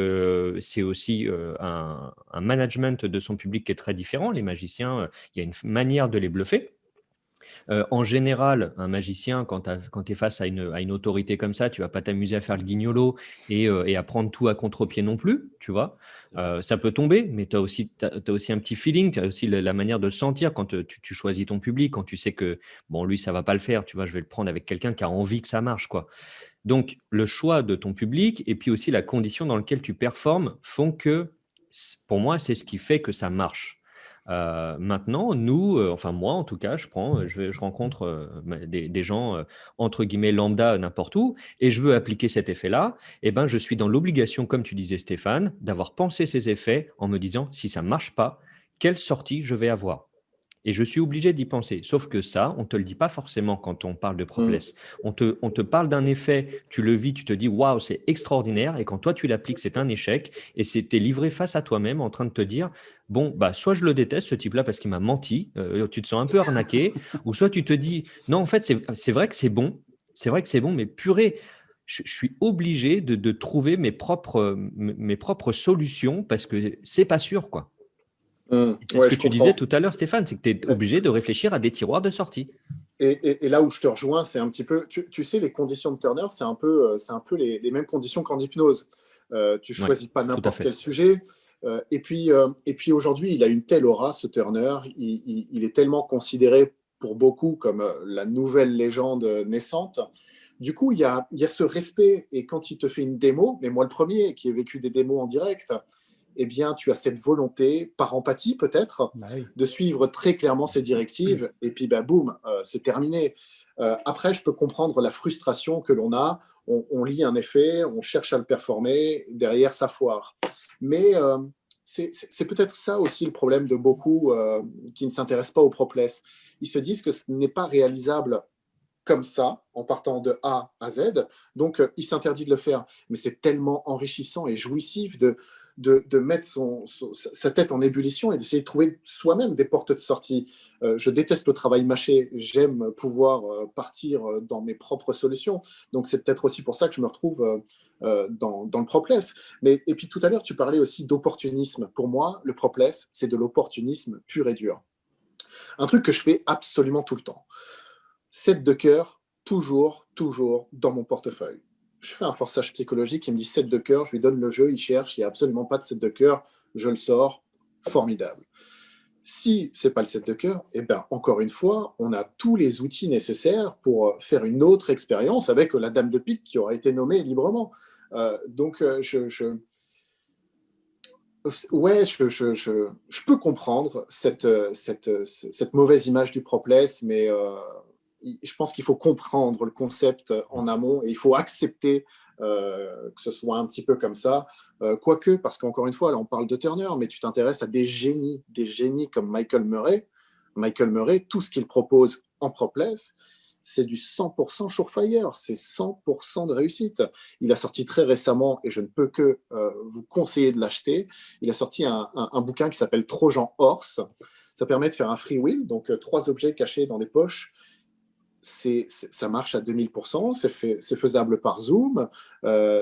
Speaker 1: c'est aussi un management de son public qui est très différent. Les magiciens, il y a une manière de les bluffer. En général, un magicien, quand tu es face à une autorité comme ça, tu vas pas t'amuser à faire le guignolo et à prendre tout à contre-pied non plus, tu vois. Ça peut tomber, mais tu as aussi un petit feeling, tu as aussi la manière de sentir quand tu choisis ton public, quand tu sais que, bon, lui, ça va pas le faire, tu vois, je vais le prendre avec quelqu'un qui a envie que ça marche, quoi. Donc, le choix de ton public et puis aussi la condition dans laquelle tu performes font que, pour moi, c'est ce qui fait que ça marche. Maintenant, nous, enfin moi en tout cas, je rencontre des gens entre guillemets lambda n'importe où et je veux appliquer cet effet-là. Et ben, je suis dans l'obligation, comme tu disais Stéphane, d'avoir pensé ces effets en me disant si ça marche pas, quelle sortie je vais avoir. Et je suis obligé d'y penser. Sauf que ça, on ne te le dit pas forcément quand on parle de Propolis. On te parle d'un effet, tu le vis, tu te dis waouh, c'est extraordinaire. Et quand toi, tu l'appliques, c'est un échec. Et c'était livré face à toi-même en train de te dire bon, bah, soit je le déteste, ce type-là, parce qu'il m'a menti, tu te sens un peu arnaqué. Ou soit tu te dis non, en fait, c'est vrai que c'est bon. C'est vrai que c'est bon, mais purée, je suis obligé de trouver mes propres solutions parce que c'est pas sûr, quoi. C'est ce
Speaker 2: Ouais,
Speaker 1: que
Speaker 2: je
Speaker 1: tu disais
Speaker 2: comprends.
Speaker 1: tout à l'heure, Stéphane, c'est que tu es obligé de réfléchir à des tiroirs de sortie.
Speaker 2: Et là où je te rejoins, c'est un petit peu, tu sais, les conditions de Turner, c'est un peu les mêmes conditions qu'en hypnose. Tu
Speaker 1: Oui,
Speaker 2: choisis pas
Speaker 1: tout à
Speaker 2: n'importe
Speaker 1: fait.
Speaker 2: quel sujet. Et puis aujourd'hui, il a une telle aura, ce Turner. Il est tellement considéré pour beaucoup comme la nouvelle légende naissante. Du coup, il y a ce respect. Et quand il te fait une démo, mais moi le premier qui ai vécu des démos en direct, eh bien, tu as cette volonté, par empathie peut-être,
Speaker 3: Bah oui.
Speaker 2: de suivre très clairement ces directives, et puis bah, boum, c'est terminé. Après, je peux comprendre la frustration que l'on a. On lit un effet, on cherche à le performer, derrière, ça foire. Mais c'est peut-être ça aussi le problème de beaucoup qui ne s'intéressent pas au Propless. Ils se disent que ce n'est pas réalisable comme ça, en partant de A à Z. Donc, il s'interdit de le faire. Mais c'est tellement enrichissant et jouissif de mettre sa tête en ébullition et d'essayer de trouver soi-même des portes de sortie. Je déteste le travail mâché. J'aime pouvoir partir dans mes propres solutions. Donc, c'est peut-être aussi pour ça que je me retrouve dans le Propless. Et puis, tout à l'heure, tu parlais aussi d'opportunisme. Pour moi, le Propless, c'est de l'opportunisme pur et dur. Un truc que je fais absolument tout le temps. 7 de cœur, toujours dans mon portefeuille. Je fais un forçage psychologique, il me dit 7 de cœur, je lui donne le jeu, il cherche, il n'y a absolument pas de 7 de cœur, je le sors, formidable. Si ce n'est pas le 7 de cœur, eh ben, encore une fois, on a tous les outils nécessaires pour faire une autre expérience avec la dame de pique qui aura été nommée librement. Ouais, je peux comprendre cette mauvaise image du Propless, mais je pense qu'il faut comprendre le concept en amont et il faut accepter que ce soit un petit peu comme ça. Quoique, parce qu'encore une fois, là, on parle de Turner, mais tu t'intéresses à des génies comme Michael Murray. Michael Murray, tout ce qu'il propose en propless, c'est du 100% surefire, c'est 100% de réussite. Il a sorti très récemment, et je ne peux que vous conseiller de l'acheter, il a sorti un bouquin qui s'appelle Trojan Horse. Ça permet de faire un freewheel, donc 3 objets cachés dans des poches. Ça marche à 2000%, c'est faisable par Zoom,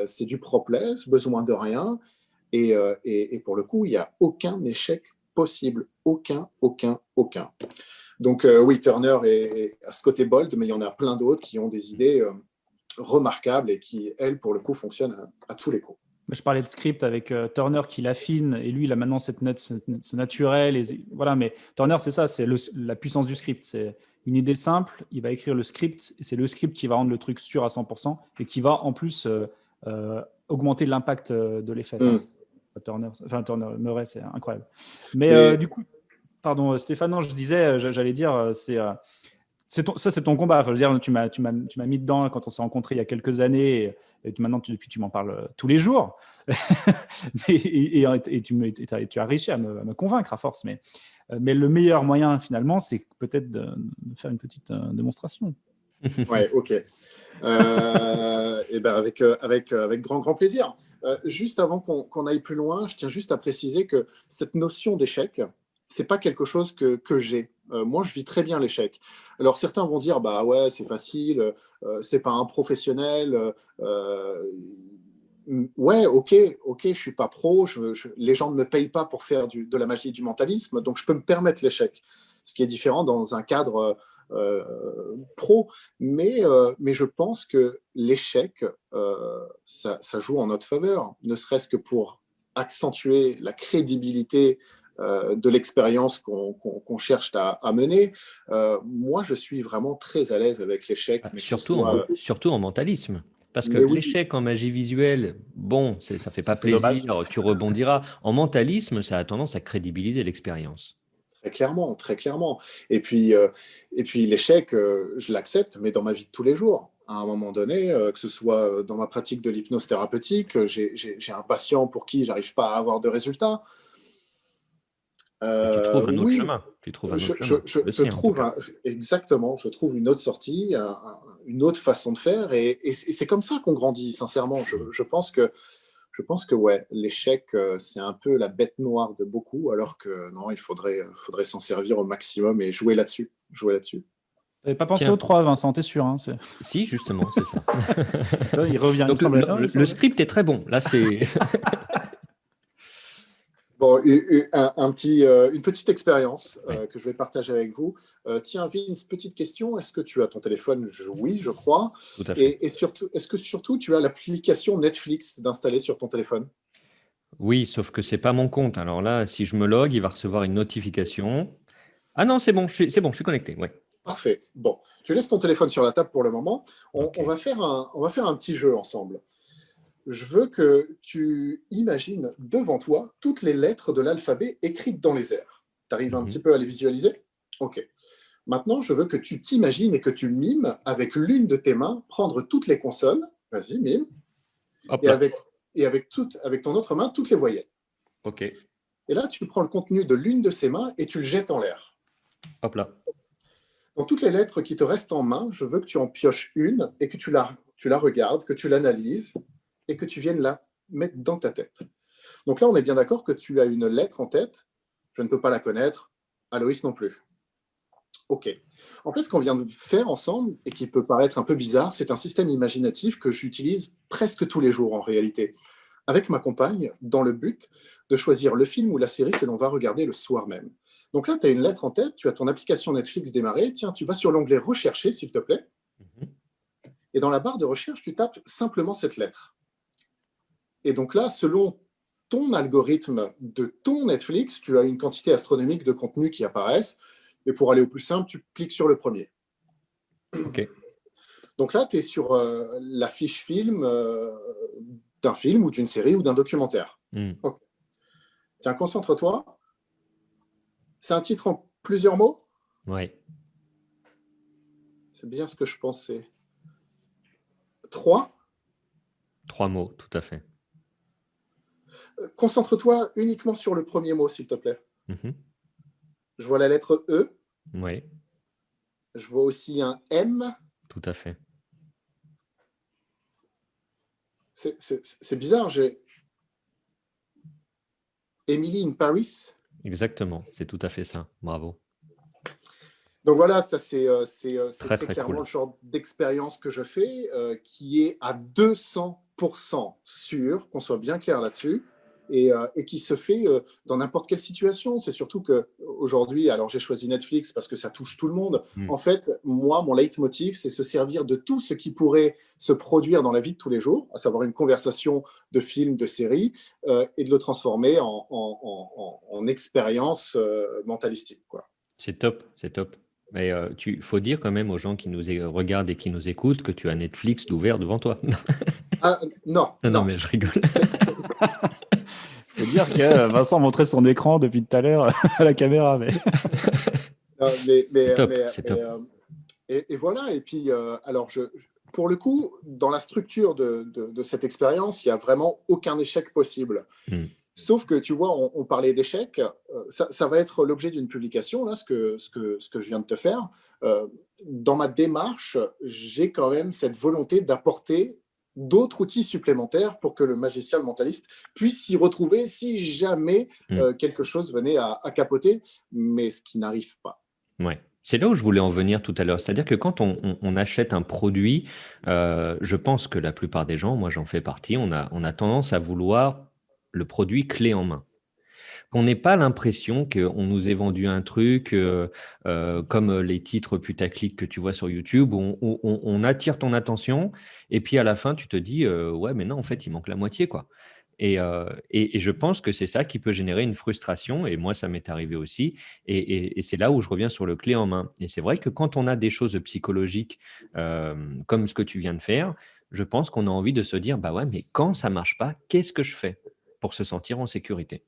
Speaker 2: c'est du propless, besoin de rien, et pour le coup, il n'y a aucun échec possible, aucun. Donc oui, Turner est à ce côté bold, mais il y en a plein d'autres qui ont des idées remarquables et qui, elles, pour le coup, fonctionnent à tous les coups.
Speaker 3: Je parlais de script avec Turner qui l'affine et lui, il a maintenant ce naturel. Voilà, mais Turner, c'est ça, c'est la puissance du script. C'est une idée simple, il va écrire le script et c'est le script qui va rendre le truc sûr à 100% et qui va en plus augmenter l'impact de l'effet. Turner, Murray, c'est incroyable. Mais du coup, pardon, Stéphane, non, je disais, j'allais dire, ça, c'est ton combat. Enfin, je veux dire, tu m'as mis dedans quand on s'est rencontrés il y a quelques années. Et maintenant, depuis, tu m'en parles tous les jours. et tu as réussi à me convaincre à force. Mais le meilleur moyen, finalement, c'est peut-être de faire une petite démonstration.
Speaker 2: Ouais, ok. Et ben avec grand plaisir. Juste avant qu'on aille plus loin, je tiens juste à préciser que cette notion d'échec, c'est pas quelque chose que j'ai. Moi, je vis très bien l'échec. Alors, certains vont dire, bah ouais, c'est facile, c'est pas un professionnel. Ouais, ok, je suis pas pro, les gens ne me payent pas pour faire de la magie du mentalisme, donc je peux me permettre l'échec. Ce qui est différent dans un cadre pro. Mais je pense que l'échec, ça joue en notre faveur, ne serait-ce que pour accentuer la crédibilité de l'expérience qu'on cherche à mener. Moi, je suis vraiment très à l'aise avec l'échec.
Speaker 1: Surtout en mentalisme. Parce que
Speaker 2: oui,
Speaker 1: l'échec en magie visuelle, bon, ça fait pas plaisir,
Speaker 3: dommage.
Speaker 1: tu rebondiras. En mentalisme, ça a tendance à crédibiliser l'expérience.
Speaker 2: Très clairement. Et puis l'échec, je l'accepte, mais dans ma vie de tous les jours. À un moment donné, que ce soit dans ma pratique de l'hypnose thérapeutique, j'ai un patient pour qui j'arrive pas à avoir de résultats.
Speaker 1: Tu trouves un autre
Speaker 2: Oui,
Speaker 1: chemin. Tu trouves un autre chemin.
Speaker 2: je trouve exactement, je trouve une autre sortie, une autre façon de faire, et c'est comme ça qu'on grandit. Sincèrement, je pense que ouais, l'échec, c'est un peu la bête noire de beaucoup, alors que non, il faudrait s'en servir au maximum et jouer là-dessus.
Speaker 3: Tu n'avais pas pensé aux 3, Vincent, t'es sûr, hein,
Speaker 1: Si, justement, c'est ça.
Speaker 3: Il revient.
Speaker 1: Donc, le script est très bon. Là, c'est.
Speaker 2: Bon, une petite expérience
Speaker 1: Ouais.
Speaker 2: que je vais partager avec vous. Tiens, Vince, petite question. Est-ce que tu as ton téléphone? Oui, je crois.
Speaker 1: Tout à fait.
Speaker 2: Et surtout, est-ce que surtout tu as l'application Netflix d'installer sur ton téléphone?
Speaker 1: Oui, sauf que c'est pas mon compte. Alors là, si je me log, il va recevoir une notification. Ah non, c'est bon, je suis connecté. Ouais.
Speaker 2: Parfait. Bon, tu laisses ton téléphone sur la table pour le moment. On
Speaker 1: Ok.
Speaker 2: va faire un petit jeu ensemble. Je veux que tu imagines devant toi toutes les lettres de l'alphabet écrites dans les airs. Tu arrives un petit peu à les visualiser? Ok. Maintenant, je veux que tu t'imagines et que tu mimes avec l'une de tes mains prendre toutes les consonnes. Vas-y, mime.
Speaker 1: Hop
Speaker 2: Et
Speaker 1: là.
Speaker 2: avec ton autre main, toutes les voyelles.
Speaker 1: Ok.
Speaker 2: Et là, tu prends le contenu de l'une de ces mains et tu le jettes en l'air.
Speaker 1: Hop là.
Speaker 2: Dans toutes les lettres qui te restent en main, je veux que tu en pioches une et que tu la regardes, que tu l'analyses et que tu viennes la mettre dans ta tête. Donc là, on est bien d'accord que tu as une lettre en tête. Je ne peux pas la connaître. Aloïs non plus. Ok. En fait, ce qu'on vient de faire ensemble, et qui peut paraître un peu bizarre, c'est un système imaginatif que j'utilise presque tous les jours en réalité, avec ma compagne, dans le but de choisir le film ou la série que l'on va regarder le soir même. Donc là, tu as une lettre en tête, tu as ton application Netflix démarrée. Tiens, tu vas sur l'onglet Rechercher, s'il te plaît. Et dans la barre de recherche, tu tapes simplement cette lettre. Et donc là, selon ton algorithme de ton Netflix, tu as une quantité astronomique de contenus qui apparaissent. Et pour aller au plus simple, tu cliques sur le premier.
Speaker 1: Ok.
Speaker 2: Donc là, tu es sur la fiche film d'un film ou d'une série ou d'un documentaire. Okay. Tiens, concentre-toi. C'est un titre en plusieurs mots?
Speaker 1: Ouais.
Speaker 2: C'est bien ce que je pensais. 3.
Speaker 1: 3 mots, tout à fait.
Speaker 2: Concentre-toi uniquement sur le premier mot, s'il te plaît.
Speaker 1: Mhm.
Speaker 2: Je vois la lettre E.
Speaker 1: Oui,
Speaker 2: Je vois aussi un M.
Speaker 1: tout à fait.
Speaker 2: C'est bizarre, j'ai Emily in Paris.
Speaker 1: Exactement, c'est tout à fait ça. Bravo.
Speaker 2: Donc voilà, ça c'est
Speaker 1: Très,
Speaker 2: très
Speaker 1: très
Speaker 2: clairement
Speaker 1: cool.
Speaker 2: le genre d'expérience que je fais, qui est à 200% sûr, qu'on soit bien clair là-dessus, et qui se fait dans n'importe quelle situation. C'est surtout qu'aujourd'hui, alors j'ai choisi Netflix parce que ça touche tout le monde.
Speaker 1: Mm.
Speaker 2: En fait, moi, mon leitmotiv, c'est se servir de tout ce qui pourrait se produire dans la vie de tous les jours, à savoir une conversation de films, de séries, et de le transformer en expérience mentalistique, quoi.
Speaker 1: C'est top, c'est top. Mais il faut dire quand même aux gens qui regardent et qui nous écoutent que tu as Netflix d'ouvert devant toi.
Speaker 2: Ah, non,
Speaker 1: Non, non,
Speaker 2: non.
Speaker 1: mais je rigole.
Speaker 3: Il faut dire que Vincent montrait son écran depuis tout à l'heure à la caméra. Mais...
Speaker 1: C'est top, c'est top.
Speaker 2: Et voilà. Et puis, alors, pour le coup, dans la structure de cette expérience, il n'y a vraiment aucun échec possible.
Speaker 1: Mm.
Speaker 2: Sauf que, tu vois, on parlait d'échecs. Ça va être l'objet d'une publication, là, ce que je viens de te faire. Dans ma démarche, j'ai quand même cette volonté d'apporter d'autres outils supplémentaires pour que le magicien, le mentaliste, puisse s'y retrouver si jamais quelque chose venait à capoter, mais ce qui n'arrive pas.
Speaker 1: Ouais. C'est là où je voulais en venir tout à l'heure. C'est-à-dire que quand on achète un produit, je pense que la plupart des gens, moi j'en fais partie, on a tendance à vouloir le produit clé en main. Qu'on n'ait pas l'impression qu'on nous ait vendu un truc comme les titres putaclic que tu vois sur YouTube, où on attire ton attention, et puis à la fin, tu te dis, ouais, mais non, en fait, il manque la moitié, quoi. Et je pense que c'est ça qui peut générer une frustration, et moi, ça m'est arrivé aussi, et c'est là où je reviens sur le clé en main. Et c'est vrai que quand on a des choses psychologiques comme ce que tu viens de faire, je pense qu'on a envie de se dire, bah ouais, mais quand ça marche pas, qu'est-ce que je fais pour se sentir en sécurité?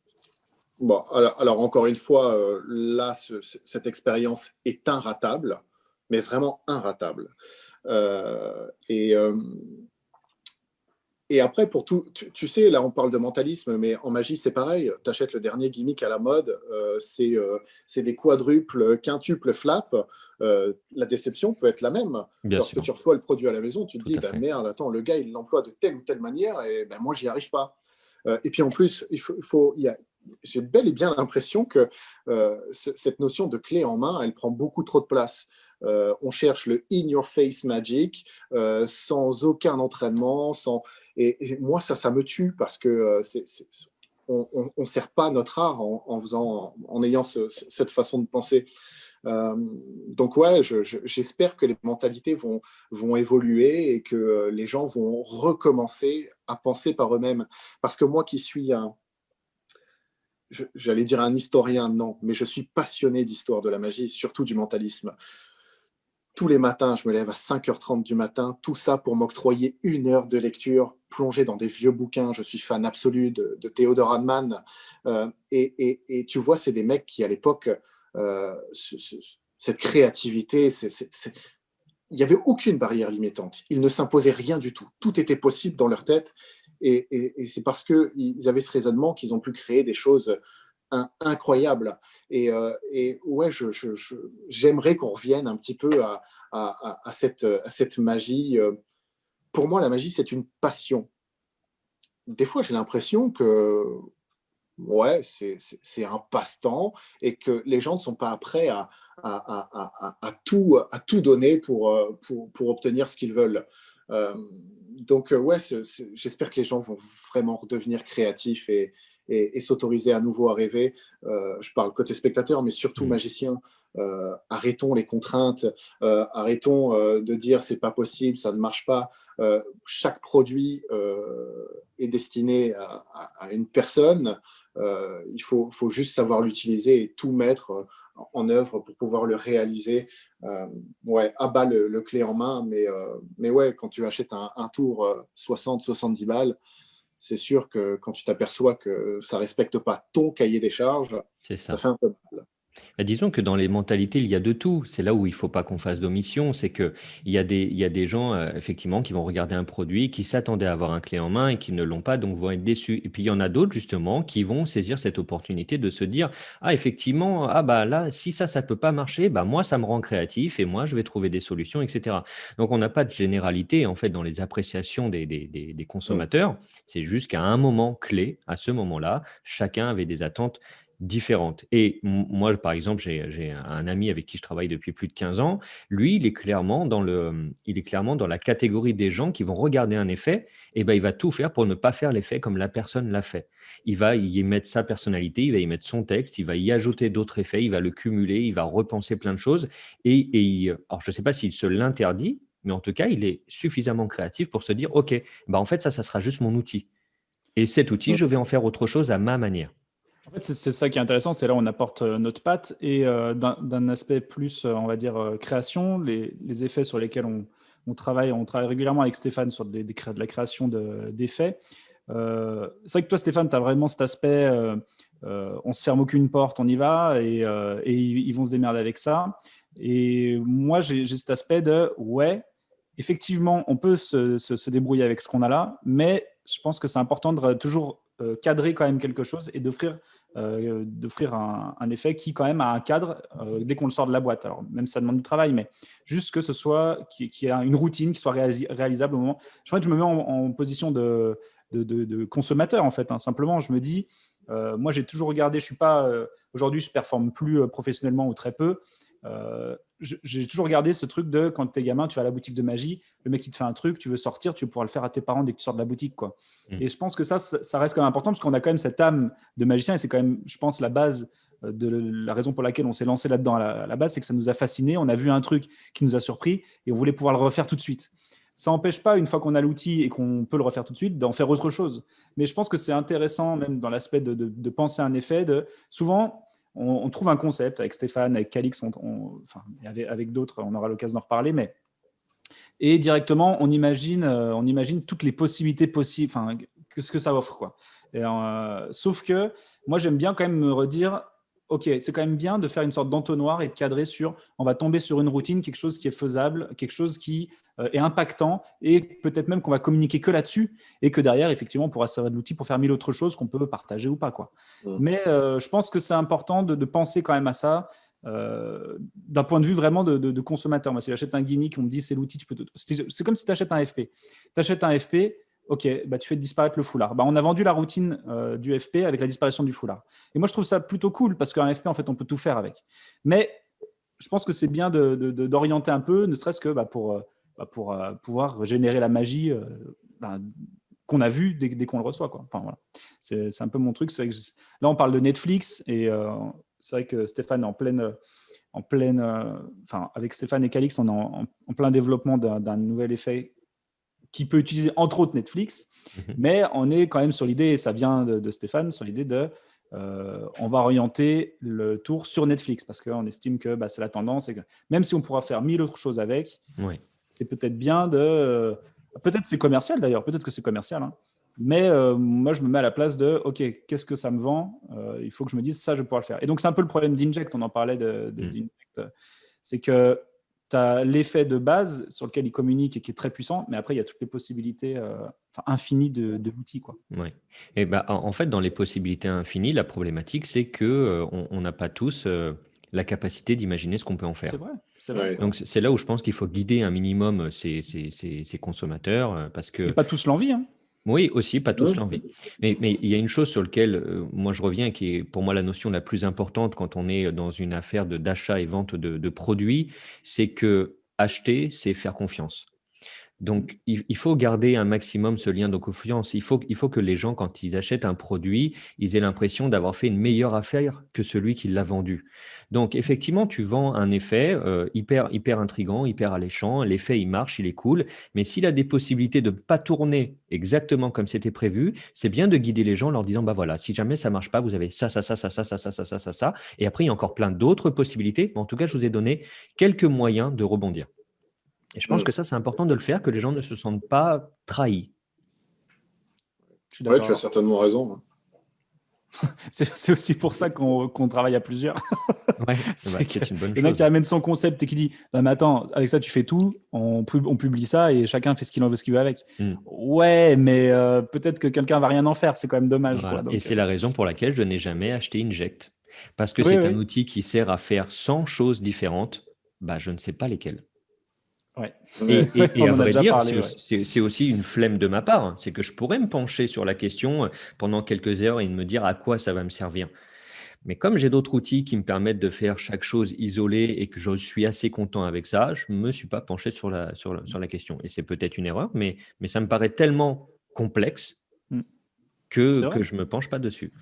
Speaker 2: Bon, alors encore une fois, là, cette expérience est inratable, mais vraiment inratable. Euh, et, euh, et après, pour tout, tu sais, là, on parle de mentalisme, mais en magie, c'est pareil. Tu achètes le dernier gimmick à la mode, c'est des quadruples, quintuples flaps. La déception peut être la même.
Speaker 1: Bien
Speaker 2: Lorsque
Speaker 1: sûr,
Speaker 2: tu reçois le produit à la maison, tu te
Speaker 1: tout
Speaker 2: dis,
Speaker 1: à
Speaker 2: ben
Speaker 1: fait.
Speaker 2: merde, attends, le gars, il l'emploie de telle ou telle manière, et ben moi, j'y arrive pas. Et puis en plus, j'ai bel et bien l'impression que cette notion de clé en main, elle prend beaucoup trop de place. On cherche le in your face magic sans aucun entraînement, et moi ça me tue parce que on ne sert pas notre art en ayant cette façon de penser. Donc ouais, j'espère que les mentalités vont évoluer et que les gens vont recommencer à penser par eux-mêmes. Parce que moi qui suis j'allais dire un historien, non, mais je suis passionné d'histoire de la magie, surtout du mentalisme. Tous les matins, je me lève à 5h30 du matin, tout ça pour m'octroyer 1 heure de lecture, plonger dans des vieux bouquins. Je suis fan absolu de Theodor Hadman. Et tu vois, c'est des mecs qui, à l'époque, cette créativité, il n'y avait aucune barrière limitante. Ils ne s'imposaient rien du tout. Tout était possible dans leur tête. Et c'est parce qu'ils avaient ce raisonnement qu'ils ont pu créer des choses incroyables. Et ouais, j'aimerais qu'on revienne un petit peu à cette magie. Pour moi, la magie, c'est une passion. Des fois, j'ai l'impression que ouais, c'est un passe-temps et que les gens ne sont pas prêts à tout donner pour obtenir ce qu'ils veulent. Euh, donc, ouais, j'espère que les gens vont vraiment redevenir créatifs et s'autoriser à nouveau à rêver. Je parle côté spectateur, mais surtout
Speaker 1: Mm.
Speaker 2: magicien. Arrêtons les contraintes, arrêtons de dire c'est pas possible, ça ne marche pas. Chaque produit est destiné à une personne. Il faut juste savoir l'utiliser et tout mettre en œuvre pour pouvoir le réaliser. Ouais, à bas le clé en main, mais ouais, quand tu achètes un tour 60-70 balles, c'est sûr que quand tu t'aperçois que ça ne respecte pas ton cahier des charges,
Speaker 1: C'est
Speaker 2: ça
Speaker 1: ça.
Speaker 2: fait un peu mal.
Speaker 1: Disons que dans les mentalités, il y a de tout. C'est là où il ne faut pas qu'on fasse d'omission. C'est qu'il y a des gens, effectivement, qui vont regarder un produit, qui s'attendaient à avoir un clé en main et qui ne l'ont pas, donc vont être déçus. Et puis, il y en a d'autres, justement, qui vont saisir cette opportunité de se dire, ah, effectivement, ah, bah là, si ça ne peut pas marcher, bah moi, ça me rend créatif et moi, je vais trouver des solutions, etc. Donc, on n'a pas de généralité, en fait, dans les appréciations des
Speaker 2: Mm.
Speaker 1: consommateurs. C'est juste qu'à un moment clé, à ce moment-là, chacun avait des attentes différentes. Et moi, par exemple, j'ai un ami avec qui je travaille depuis plus de 15 ans. Lui, il est clairement dans la catégorie des gens qui vont regarder un effet et ben, il va tout faire pour ne pas faire l'effet comme la personne l'a fait. Il va y mettre sa personnalité, il va y mettre son texte, il va y ajouter d'autres effets, il va le cumuler, il va repenser plein de choses. Alors, je ne sais pas s'il se l'interdit, mais en tout cas, il est suffisamment créatif pour se dire, OK, bah, en fait, ça sera juste mon outil. Et cet outil,
Speaker 2: Mm.
Speaker 1: je vais en faire autre chose à ma manière.
Speaker 3: En fait, c'est ça qui est intéressant, c'est là où on apporte notre patte et d'un aspect plus, on va dire, création, les effets sur lesquels on travaille régulièrement avec Stéphane sur de la création d'effets. C'est vrai que toi, Stéphane, tu as vraiment cet aspect, on se ferme aucune porte, on y va et ils vont se démerder avec ça. Et moi, j'ai cet aspect de, ouais, effectivement, on peut se débrouiller avec ce qu'on a là, mais je pense que c'est important de toujours cadrer quand même quelque chose et d'offrir un effet qui quand même a un cadre dès qu'on le sort de la boîte. Alors même si ça demande du travail, mais juste que ce soit qu'il y ait une routine qui soit réalisable au moment. Je crois que je me mets en position de consommateur en fait. Hein. Simplement, je me dis, moi j'ai toujours regardé, je suis pas aujourd'hui, je performe plus professionnellement ou très peu. J'ai toujours regardé ce truc de quand tu es gamin, tu vas à la boutique de magie, le mec il te fait un truc, tu veux sortir, tu veux pouvoir le faire à tes parents dès que tu sors de la boutique, quoi.
Speaker 1: Mm.
Speaker 3: Et je pense que ça reste quand même important parce qu'on a quand même cette âme de magicien et c'est quand même, je pense, la base de la raison pour laquelle on s'est lancé là-dedans à la base, c'est que ça nous a fasciné, on a vu un truc qui nous a surpris et on voulait pouvoir le refaire tout de suite. Ça n'empêche pas, une fois qu'on a l'outil et qu'on peut le refaire tout de suite, d'en faire autre chose. Mais je pense que c'est intéressant, même dans l'aspect de penser un effet. Souvent, on trouve un concept avec Stéphane, avec Calix, enfin, avec d'autres, on aura l'occasion d'en reparler, mais et directement, on imagine toutes les possibilités possibles, enfin, ce que ça offre, quoi. Sauf que moi, j'aime bien quand même me redire, ok, c'est quand même bien de faire une sorte d'entonnoir et de cadrer sur, on va tomber sur une routine, quelque chose qui est faisable, quelque chose qui est impactant, et peut-être même qu'on va communiquer que là-dessus, et que derrière, effectivement, on pourra servir de l'outil pour faire mille autres choses qu'on peut partager ou pas, quoi.
Speaker 2: Mm.
Speaker 3: Mais je pense que c'est important de penser quand même à ça d'un point de vue vraiment de consommateur. Moi, si j'achète un gimmick, on me dit c'est l'outil, c'est comme si tu achètes un FP. Tu achètes un FP, ok, bah, tu fais disparaître le foulard. Bah, on a vendu la routine du FP avec la disparition du foulard. Et moi, je trouve ça plutôt cool parce qu'un FP, en fait, on peut tout faire avec. Mais je pense que c'est bien d'orienter un peu, ne serait-ce que pour pouvoir générer la magie bah, qu'on a vue dès qu'on le reçoit, quoi. Enfin, voilà. C'est un peu mon truc. Là, on parle de Netflix et c'est vrai que Stéphane est enfin, avec Stéphane et Calix, on est en plein développement d'un nouvel effet qui peut utiliser entre autres Netflix,
Speaker 1: Mhm.
Speaker 3: mais on est quand même sur l'idée, et ça vient de Stéphane, sur l'idée on va orienter le tour sur Netflix parce qu'on estime que bah, c'est la tendance et que même si on pourra faire mille autres choses avec,
Speaker 1: Ouais.
Speaker 3: c'est peut-être bien peut-être c'est commercial d'ailleurs, peut-être que c'est commercial, hein. Mais moi, je me mets à la place de, OK, qu'est-ce que ça me vend? Il faut que je me dise, ça, je vais pouvoir le faire. Et donc, c'est un peu le problème d'Inject, on en parlait
Speaker 1: Mm.
Speaker 3: d'Inject. C'est que tu as l'effet de base sur lequel il communique et qui est très puissant, mais après, il y a toutes les possibilités infinies de l'outil, quoi.
Speaker 1: Ouais. Et bah, en fait, dans les possibilités infinies, la problématique, c'est que on n'a pas tous la capacité d'imaginer ce qu'on peut en
Speaker 3: C'est
Speaker 1: faire.
Speaker 3: vrai, c'est vrai,
Speaker 2: Ouais.
Speaker 3: c'est vrai.
Speaker 1: Donc, c'est là où je pense qu'il faut guider un minimum ces consommateurs, parce
Speaker 3: Et
Speaker 1: que
Speaker 3: pas tous l'envie, hein.
Speaker 1: oui, aussi, pas tous
Speaker 2: Mm.
Speaker 1: l'envie. Mais il y a une chose sur laquelle moi je reviens, qui est pour moi la notion la plus importante quand on est dans une affaire d'achat et vente de produits, c'est que acheter, c'est faire confiance. Donc, il faut garder un maximum ce lien de confiance. Il faut que les gens, quand ils achètent un produit, ils aient l'impression d'avoir fait une meilleure affaire que celui qui l'a vendu. Donc, effectivement, tu vends un effet hyper intriguant, hyper alléchant. L'effet, il marche, il est cool. Mais s'il a des possibilités de ne pas tourner exactement comme c'était prévu, c'est bien de guider les gens en leur disant, bah voilà, si jamais ça marche pas, vous avez ça, ça, ça, ça, ça, ça, ça, ça, ça, ça, ça. Et après, il y a encore plein d'autres possibilités. Mais en tout cas, je vous ai donné quelques moyens de rebondir. Et je pense
Speaker 2: Mm.
Speaker 1: que ça, c'est important de le faire, que les gens ne se sentent pas trahis.
Speaker 3: Je suis
Speaker 2: Ouais, tu as
Speaker 3: d'accord.
Speaker 2: certainement raison.
Speaker 3: C'est aussi pour ça qu'on travaille à plusieurs.
Speaker 1: Ouais,
Speaker 3: C'est
Speaker 1: c'est une bonne
Speaker 3: Il y en a
Speaker 1: chose.
Speaker 3: qui amène son concept et qui dit bah, mais attends, avec ça, tu fais tout, on publie ça et chacun fait ce qu'il en veut, ce qu'il veut avec.
Speaker 1: Mm.
Speaker 3: Ouais, mais peut-être que quelqu'un va rien en faire, c'est quand même dommage. Quoi,
Speaker 1: Voilà. Et
Speaker 3: donc,
Speaker 1: c'est la raison pour laquelle je n'ai jamais acheté Inject. Parce que
Speaker 3: oui,
Speaker 1: c'est un
Speaker 3: oui.
Speaker 1: outil qui sert à faire 100 choses différentes. Bah, je ne sais pas lesquelles.
Speaker 3: Ouais.
Speaker 2: Ouais.
Speaker 1: Et
Speaker 3: On
Speaker 1: à
Speaker 3: en a
Speaker 1: vrai
Speaker 3: déjà
Speaker 1: dire,
Speaker 3: parlé. Ouais.
Speaker 1: c'est aussi une flemme de ma part, hein. C'est que je pourrais me pencher sur la question pendant quelques heures et me dire à quoi ça va me servir. Mais comme j'ai d'autres outils qui me permettent de faire chaque chose isolée et que je suis assez content avec ça, je ne me suis pas penché sur la question. Et c'est peut-être une erreur, mais ça me paraît tellement complexe
Speaker 3: Mm.
Speaker 1: que je ne me penche pas dessus.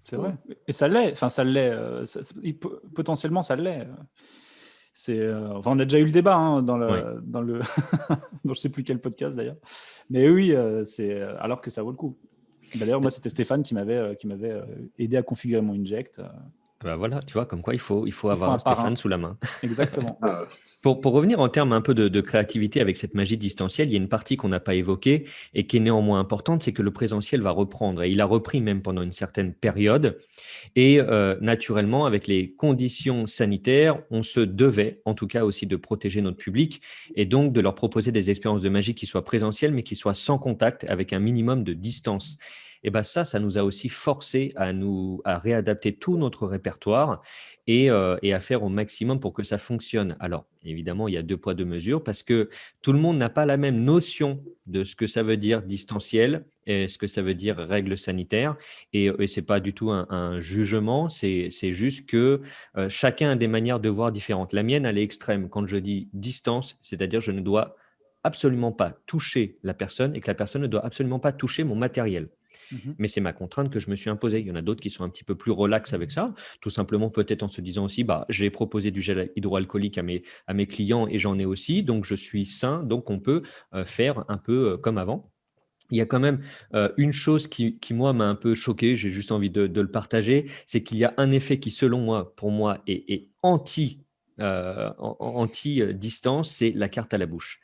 Speaker 3: C'est vrai. Et ça l'est. Enfin, ça l'est. Potentiellement, ça l'est. Enfin, on a déjà eu le débat
Speaker 1: Ouais.
Speaker 3: dans le dans je sais plus quel podcast d'ailleurs. Mais oui, alors que ça vaut le coup. D'ailleurs, moi, c'était Stéphane qui m'avait aidé à configurer mon inject.
Speaker 1: Bah voilà, tu vois, comme quoi il faut
Speaker 3: Il faut
Speaker 1: avoir
Speaker 3: un
Speaker 1: un Stéphane
Speaker 3: parrain.
Speaker 1: sous la main.
Speaker 3: Exactement. Oui.
Speaker 2: Ah,
Speaker 1: Pour revenir en termes un peu de créativité avec cette magie distancielle, il y a une partie qu'on n'a pas évoquée et qui est néanmoins importante, c'est que le présentiel va reprendre. Et il a repris même pendant une certaine période. Et naturellement, avec les conditions sanitaires, on se devait, en tout cas aussi, de protéger notre public et donc de leur proposer des expériences de magie qui soient présentielles, mais qui soient sans contact, avec un minimum de distance. Et ben ça nous a aussi forcé à réadapter tout notre répertoire et à faire au maximum pour que ça fonctionne. Alors, évidemment, il y a deux poids, deux mesures, parce que tout le monde n'a pas la même notion de ce que ça veut dire distanciel et ce que ça veut dire règles sanitaires. Et ce n'est pas du tout un jugement, c'est juste que chacun a des manières de voir différentes. La mienne, elle est extrême. Quand je dis distance, c'est-à-dire je ne dois absolument pas toucher la personne et que la personne ne doit absolument pas toucher mon matériel.
Speaker 3: Mhm.
Speaker 1: Mais c'est ma contrainte que je me suis imposée. Il y en a d'autres qui sont un petit peu plus relax avec ça, tout simplement peut-être en se disant aussi, bah, j'ai proposé du gel hydroalcoolique à mes clients et j'en ai aussi, donc je suis sain, donc on peut faire un peu comme avant. Il y a quand même une chose qui, moi, m'a un peu choqué, j'ai juste envie de le partager, c'est qu'il y a un effet qui, selon moi, pour moi, est anti-distance, c'est la carte à la bouche.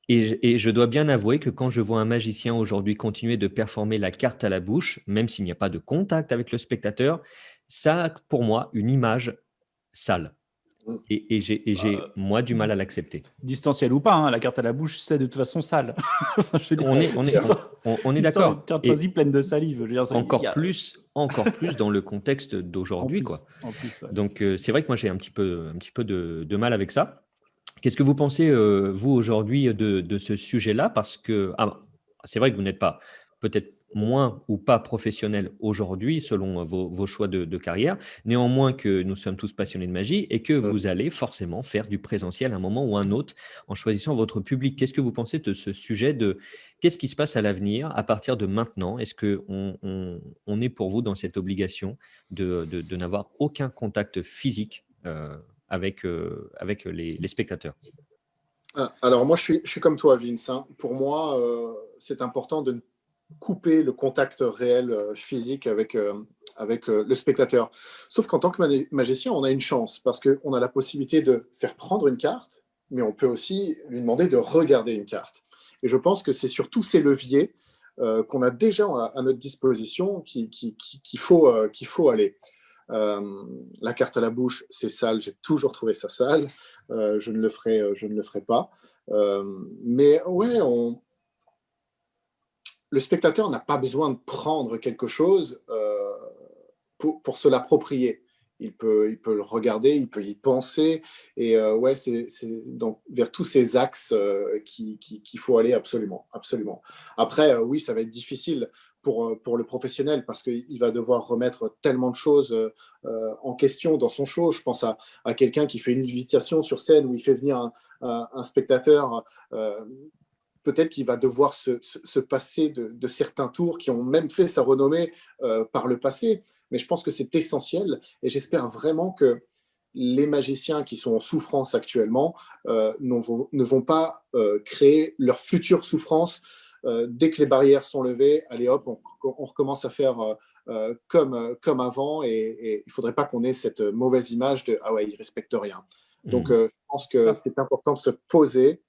Speaker 1: Et je dois bien avouer que quand je vois un magicien aujourd'hui continuer de performer la carte à la bouche, même s'il n'y a pas de contact avec le spectateur, ça a pour moi une image sale. Et j'ai, moi, du mal à l'accepter.
Speaker 3: Distanciel ou pas, hein, la carte à la bouche, c'est de toute façon sale. Enfin, je veux dire,
Speaker 1: On est,
Speaker 2: c'est
Speaker 1: on est,
Speaker 3: tu
Speaker 2: clair.
Speaker 3: sens,
Speaker 1: on est
Speaker 3: tu sens une
Speaker 1: d'accord.
Speaker 3: carte
Speaker 1: Et
Speaker 3: vas-y pleine de salive. Je veux dire,
Speaker 1: encore plus dans le contexte d'aujourd'hui, quoi.
Speaker 3: En plus, ouais.
Speaker 1: Donc, c'est vrai que moi, j'ai un petit peu de mal avec ça. Qu'est-ce que vous pensez, vous, aujourd'hui, de ce sujet-là? Parce que c'est vrai que vous n'êtes pas peut-être moins ou pas professionnel aujourd'hui, selon vos choix de carrière. Néanmoins, que nous sommes tous passionnés de magie et que
Speaker 2: Mm.
Speaker 1: vous allez forcément faire du présentiel à un moment ou un autre en choisissant votre public. Qu'est-ce que vous pensez de ce sujet de qu'est-ce qui se passe à l'avenir à partir de maintenant? Est-ce qu'on est pour vous dans cette obligation de n'avoir aucun contact physique avec les spectateurs?
Speaker 2: Ah, alors moi, je suis comme toi, Vince, hein. Pour moi, c'est important de couper le contact réel physique avec le spectateur. Sauf qu'en tant que magicien, on a une chance parce qu'on a la possibilité de faire prendre une carte, mais on peut aussi lui demander de regarder une carte. Et je pense que c'est sur tous ces leviers qu'on a déjà à notre disposition qu'il faut aller. La carte à la bouche, c'est sale. J'ai toujours trouvé ça sale. Je ne le ferai pas. Mais ouais, le spectateur n'a pas besoin de prendre quelque chose pour se l'approprier. Il peut le regarder, il peut y penser. Et ouais, c'est vers tous ces axes qu'il faut aller absolument. Absolument. Après, oui, ça va être difficile pour le professionnel parce qu'il va devoir remettre tellement de choses en question dans son show. Je pense à quelqu'un qui fait une invitation sur scène où il fait venir un spectateur. Peut-être qu'il va devoir se passer de certains tours qui ont même fait sa renommée par le passé. Mais je pense que c'est essentiel et j'espère vraiment que les magiciens qui sont en souffrance actuellement ne vont pas créer leur future souffrance dès que les barrières sont levées. Allez hop, on recommence à faire comme avant et il ne faudrait pas qu'on ait cette mauvaise image de « ah ouais, il ne respecte rien ». Donc, je pense que
Speaker 3: Ah,
Speaker 2: c'est important de se poser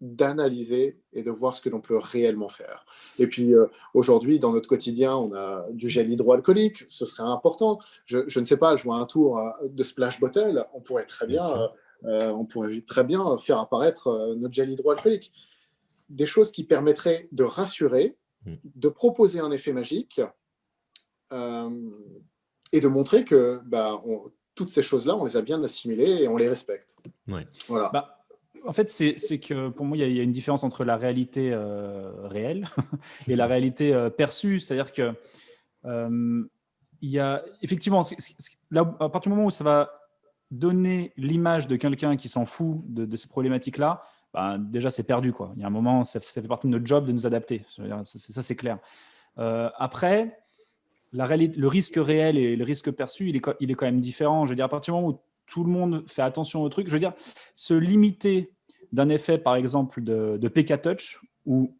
Speaker 2: d'analyser et de voir ce que l'on peut réellement faire. Et puis aujourd'hui, dans notre quotidien, on a du gel hydroalcoolique, ce serait important. Je ne sais pas, je vois un tour de splash bottle, on pourrait très
Speaker 1: Bien sûr.
Speaker 2: bien faire apparaître notre gel hydroalcoolique. Des choses qui permettraient de rassurer, de proposer un effet magique et de montrer que toutes ces choses-là, on les a bien assimilées et on les respecte.
Speaker 1: Ouais.
Speaker 2: Voilà.
Speaker 3: En fait, c'est que pour moi, il y a une différence entre la réalité réelle et la réalité perçue. C'est-à-dire que il y a effectivement, là, à partir du moment où ça va donner l'image de quelqu'un qui s'en fout de ces problématiques-là, déjà, c'est perdu, quoi. Il y a un moment, ça fait partie de notre job de nous adapter. Ça, c'est clair. Après, le risque réel et le risque perçu, il est quand même différent. Je veux dire, à partir du moment où tout le monde fait attention au truc, je veux dire, se limiter d'un effet, par exemple, de PK Touch, où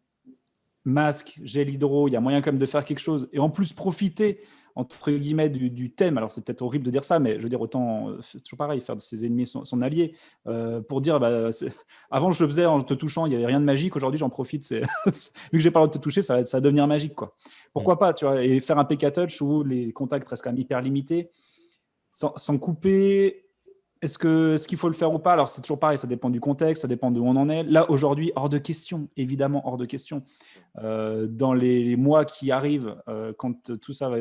Speaker 3: masque, gel hydro, il y a moyen quand même de faire quelque chose, et en plus profiter, entre guillemets, du thème. Alors, c'est peut-être horrible de dire ça, mais je veux dire, autant, c'est toujours pareil, faire de ses ennemis son allié, pour dire, avant, je le faisais en te touchant, il n'y avait rien de magique, aujourd'hui, j'en profite, vu que j'ai pas le droit de te toucher, ça va devenir magique, quoi. Pourquoi pas, tu vois, et faire un PK Touch où les contacts restent quand même hyper limités, sans couper. Est-ce qu'il faut le faire ou pas? Alors, c'est toujours pareil, ça dépend du contexte, ça dépend de où on en est. Là, aujourd'hui, hors de question, évidemment, hors de question. Dans les mois qui arrivent, quand tout ça va,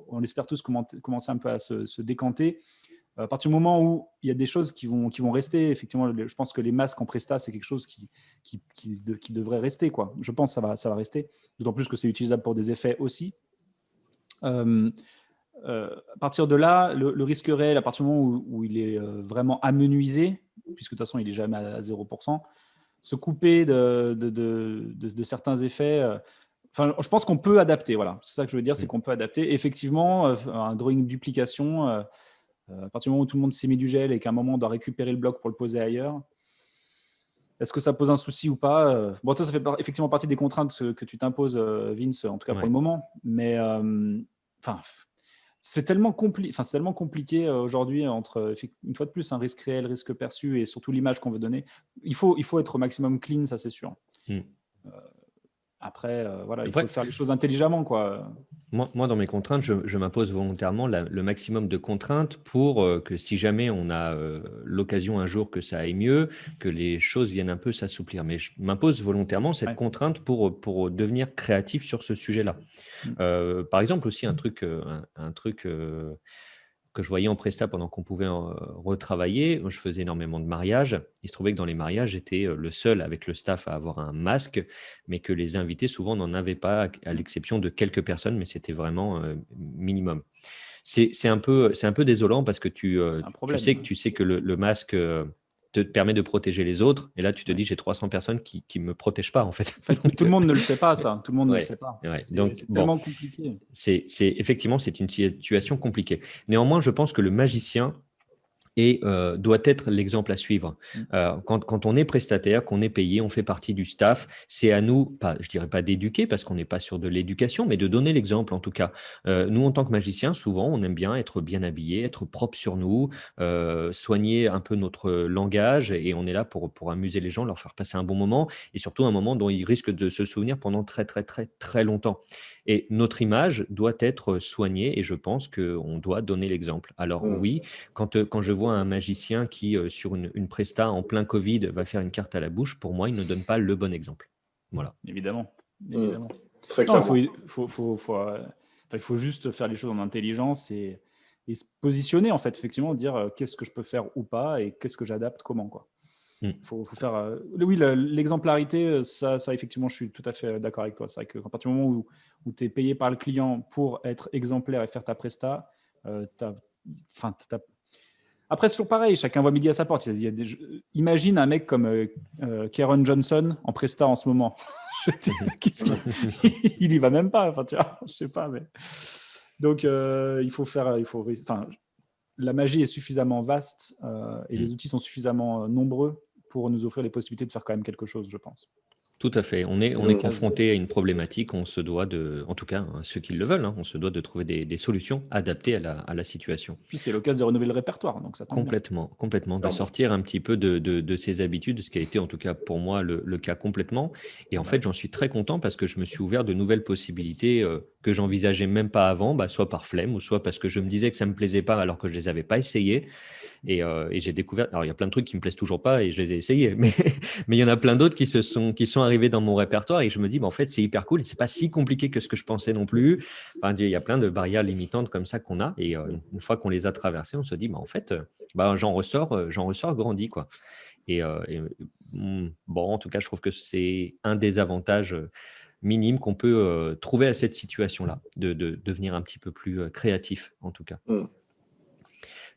Speaker 3: on espère tous commencer un peu à se décanter, à partir du moment où il y a des choses qui vont rester, effectivement, je pense que les masques en Presta, c'est quelque chose qui devrait rester, quoi. Je pense que ça va rester, d'autant plus que c'est utilisable pour des effets aussi. À partir de là, le risque réel, à partir du moment où il est vraiment amenuisé, puisque de toute façon, il n'est jamais à 0%, se couper de certains effets. Je pense qu'on peut adapter. Voilà, c'est ça que je veux dire, c'est qu'on peut adapter. Effectivement, un drawing duplication, à partir du moment où tout le monde s'est mis du gel et qu'à un moment on doit récupérer le bloc pour le poser ailleurs, est-ce que ça pose un souci ou pas? Bon, ça fait effectivement partie des contraintes que tu t'imposes, Vince, en tout cas pour le moment. Mais c'est tellement compliqué aujourd'hui entre, une fois de plus, un risque réel, risque perçu et surtout l'image qu'on veut donner. Il faut être au maximum clean, ça c'est sûr. Après, il faut faire les choses intelligemment, quoi.
Speaker 1: Moi, dans mes contraintes, je m'impose volontairement le maximum de contraintes pour que si jamais on a l'occasion un jour que ça aille mieux, que les choses viennent un peu s'assouplir. Mais je m'impose volontairement cette contrainte pour devenir créatif sur ce sujet-là. Par exemple, aussi un truc que je voyais en Presta pendant qu'on pouvait retravailler. Moi, je faisais énormément de mariages. Il se trouvait que dans les mariages, j'étais le seul avec le staff à avoir un masque, mais que les invités, souvent, n'en avaient pas, à l'exception de quelques personnes, mais c'était vraiment minimum. C'est un peu désolant parce que tu sais que le masque te permet de protéger les autres. Et là, tu te dis, j'ai 300 personnes qui ne me protègent pas, en fait.
Speaker 3: Tout le monde ne le sait pas, ça. Tout le monde ne le sait pas.
Speaker 1: Donc,
Speaker 3: c'est tellement compliqué.
Speaker 1: Effectivement, c'est une situation compliquée. Néanmoins, je pense que le magicien doit être l'exemple à suivre. Quand on est prestataire, qu'on est payé, on fait partie du staff, c'est à nous, je dirais pas d'éduquer parce qu'on n'est pas sur de l'éducation, mais de donner l'exemple en tout cas. Nous, en tant que magiciens, souvent, on aime bien être bien habillé, être propre sur nous, soigner un peu notre langage et on est là pour amuser les gens, leur faire passer un bon moment et surtout un moment dont ils risquent de se souvenir pendant très, très, très, très longtemps. Et notre image doit être soignée et je pense qu'on doit donner l'exemple. Alors oui, quand je vois un magicien qui, sur une presta en plein Covid, va faire une carte à la bouche, pour moi, il ne donne pas le bon exemple. Voilà.
Speaker 3: Évidemment.
Speaker 2: Très clairement.
Speaker 3: Il faut juste faire les choses en intelligence et se positionner, en fait, effectivement, dire qu'est-ce que je peux faire ou pas et qu'est-ce que j'adapte, comment, quoi. Faut faire. Oui, l'exemplarité, ça, effectivement, je suis tout à fait d'accord avec toi. C'est vrai qu'à partir du moment où tu es payé par le client pour être exemplaire et faire ta presta, après, c'est toujours pareil, chacun voit midi à sa porte. Imagine un mec comme Kieran Johnson en presta en ce moment. Il y va même pas. Tu vois, je sais pas. Mais... Donc, la magie est suffisamment vaste et les outils sont suffisamment nombreux pour nous offrir les possibilités de faire quand même quelque chose, je pense.
Speaker 1: Tout à fait. On est confronté à une problématique, on se doit en tout cas, hein, ceux qui le veulent, hein, on se doit de trouver des solutions adaptées à la situation.
Speaker 3: Puis c'est l'occasion de renouveler le répertoire, donc ça tombe bien.
Speaker 1: Complètement, de
Speaker 2: Clairement.
Speaker 1: sortir un petit peu de ses habitudes, ce qui a été en tout cas pour moi le cas complètement. Et en fait, j'en suis très content parce que je me suis ouvert de nouvelles possibilités que j'envisageais même pas avant, soit par flemme ou soit parce que je me disais que ça me plaisait pas alors que je les avais pas essayés. Et j'ai découvert. Alors, il y a plein de trucs qui me plaisent toujours pas et je les ai essayés, mais il y en a plein d'autres qui sont arrivés dans mon répertoire et je me dis, en fait, c'est hyper cool et c'est pas si compliqué que ce que je pensais non plus. Enfin, il y a plein de barrières limitantes comme ça qu'on a et une fois qu'on les a traversées, on se dit, en fait, j'en ressors grandi, quoi. Bon, en tout cas, je trouve que c'est un des avantages minimes qu'on peut trouver à cette situation-là, de devenir un petit peu plus créatif, en tout cas.
Speaker 2: Mm.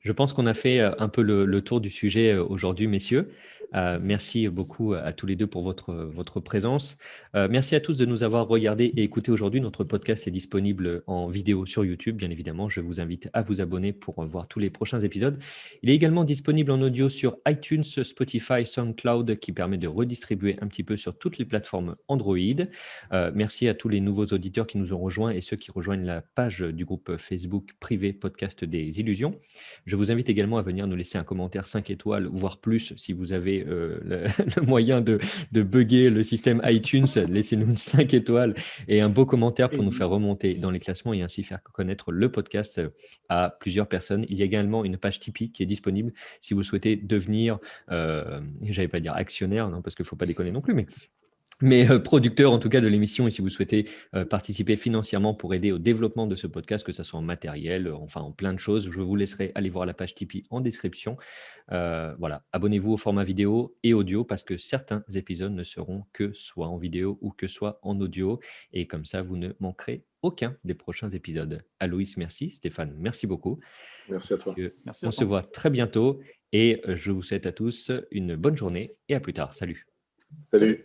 Speaker 1: Je pense qu'on a fait un peu le tour du sujet aujourd'hui, messieurs. Merci beaucoup à tous les deux pour votre présence. Merci à tous de nous avoir regardés et écoutés aujourd'hui. Notre podcast est disponible en vidéo sur YouTube, bien évidemment. Je vous invite à vous abonner pour voir tous les prochains épisodes. Il est également disponible en audio sur iTunes, Spotify, SoundCloud, qui permet de redistribuer un petit peu sur toutes les plateformes Android. Merci à tous les nouveaux auditeurs qui nous ont rejoints et ceux qui rejoignent la page du groupe Facebook privé Podcast des Illusions. Je vous invite également à venir nous laisser un commentaire 5 étoiles, voire plus, si vous avez le moyen de bugger le système iTunes. Laissez-nous 5 étoiles et un beau commentaire pour nous faire remonter dans les classements et ainsi faire connaître le podcast à plusieurs personnes. Il y a également une page Tipeee qui est disponible si vous souhaitez devenir, j'allais pas dire actionnaire, non, parce qu'il ne faut pas déconner non plus, mais producteur en tout cas de l'émission, et si vous souhaitez participer financièrement pour aider au développement de ce podcast, que ce soit en matériel, enfin en plein de choses, je vous laisserai aller voir la page Tipeee en description. Voilà, abonnez-vous au format vidéo et audio parce que certains épisodes ne seront que soit en vidéo ou que soit en audio, et comme ça vous ne manquerez aucun des prochains épisodes. Aloïs, merci. Stéphane, merci beaucoup.
Speaker 2: Merci à toi.
Speaker 3: Merci.
Speaker 1: On se voit très bientôt et je vous souhaite à tous une bonne journée et à plus tard. Salut.
Speaker 2: Salut.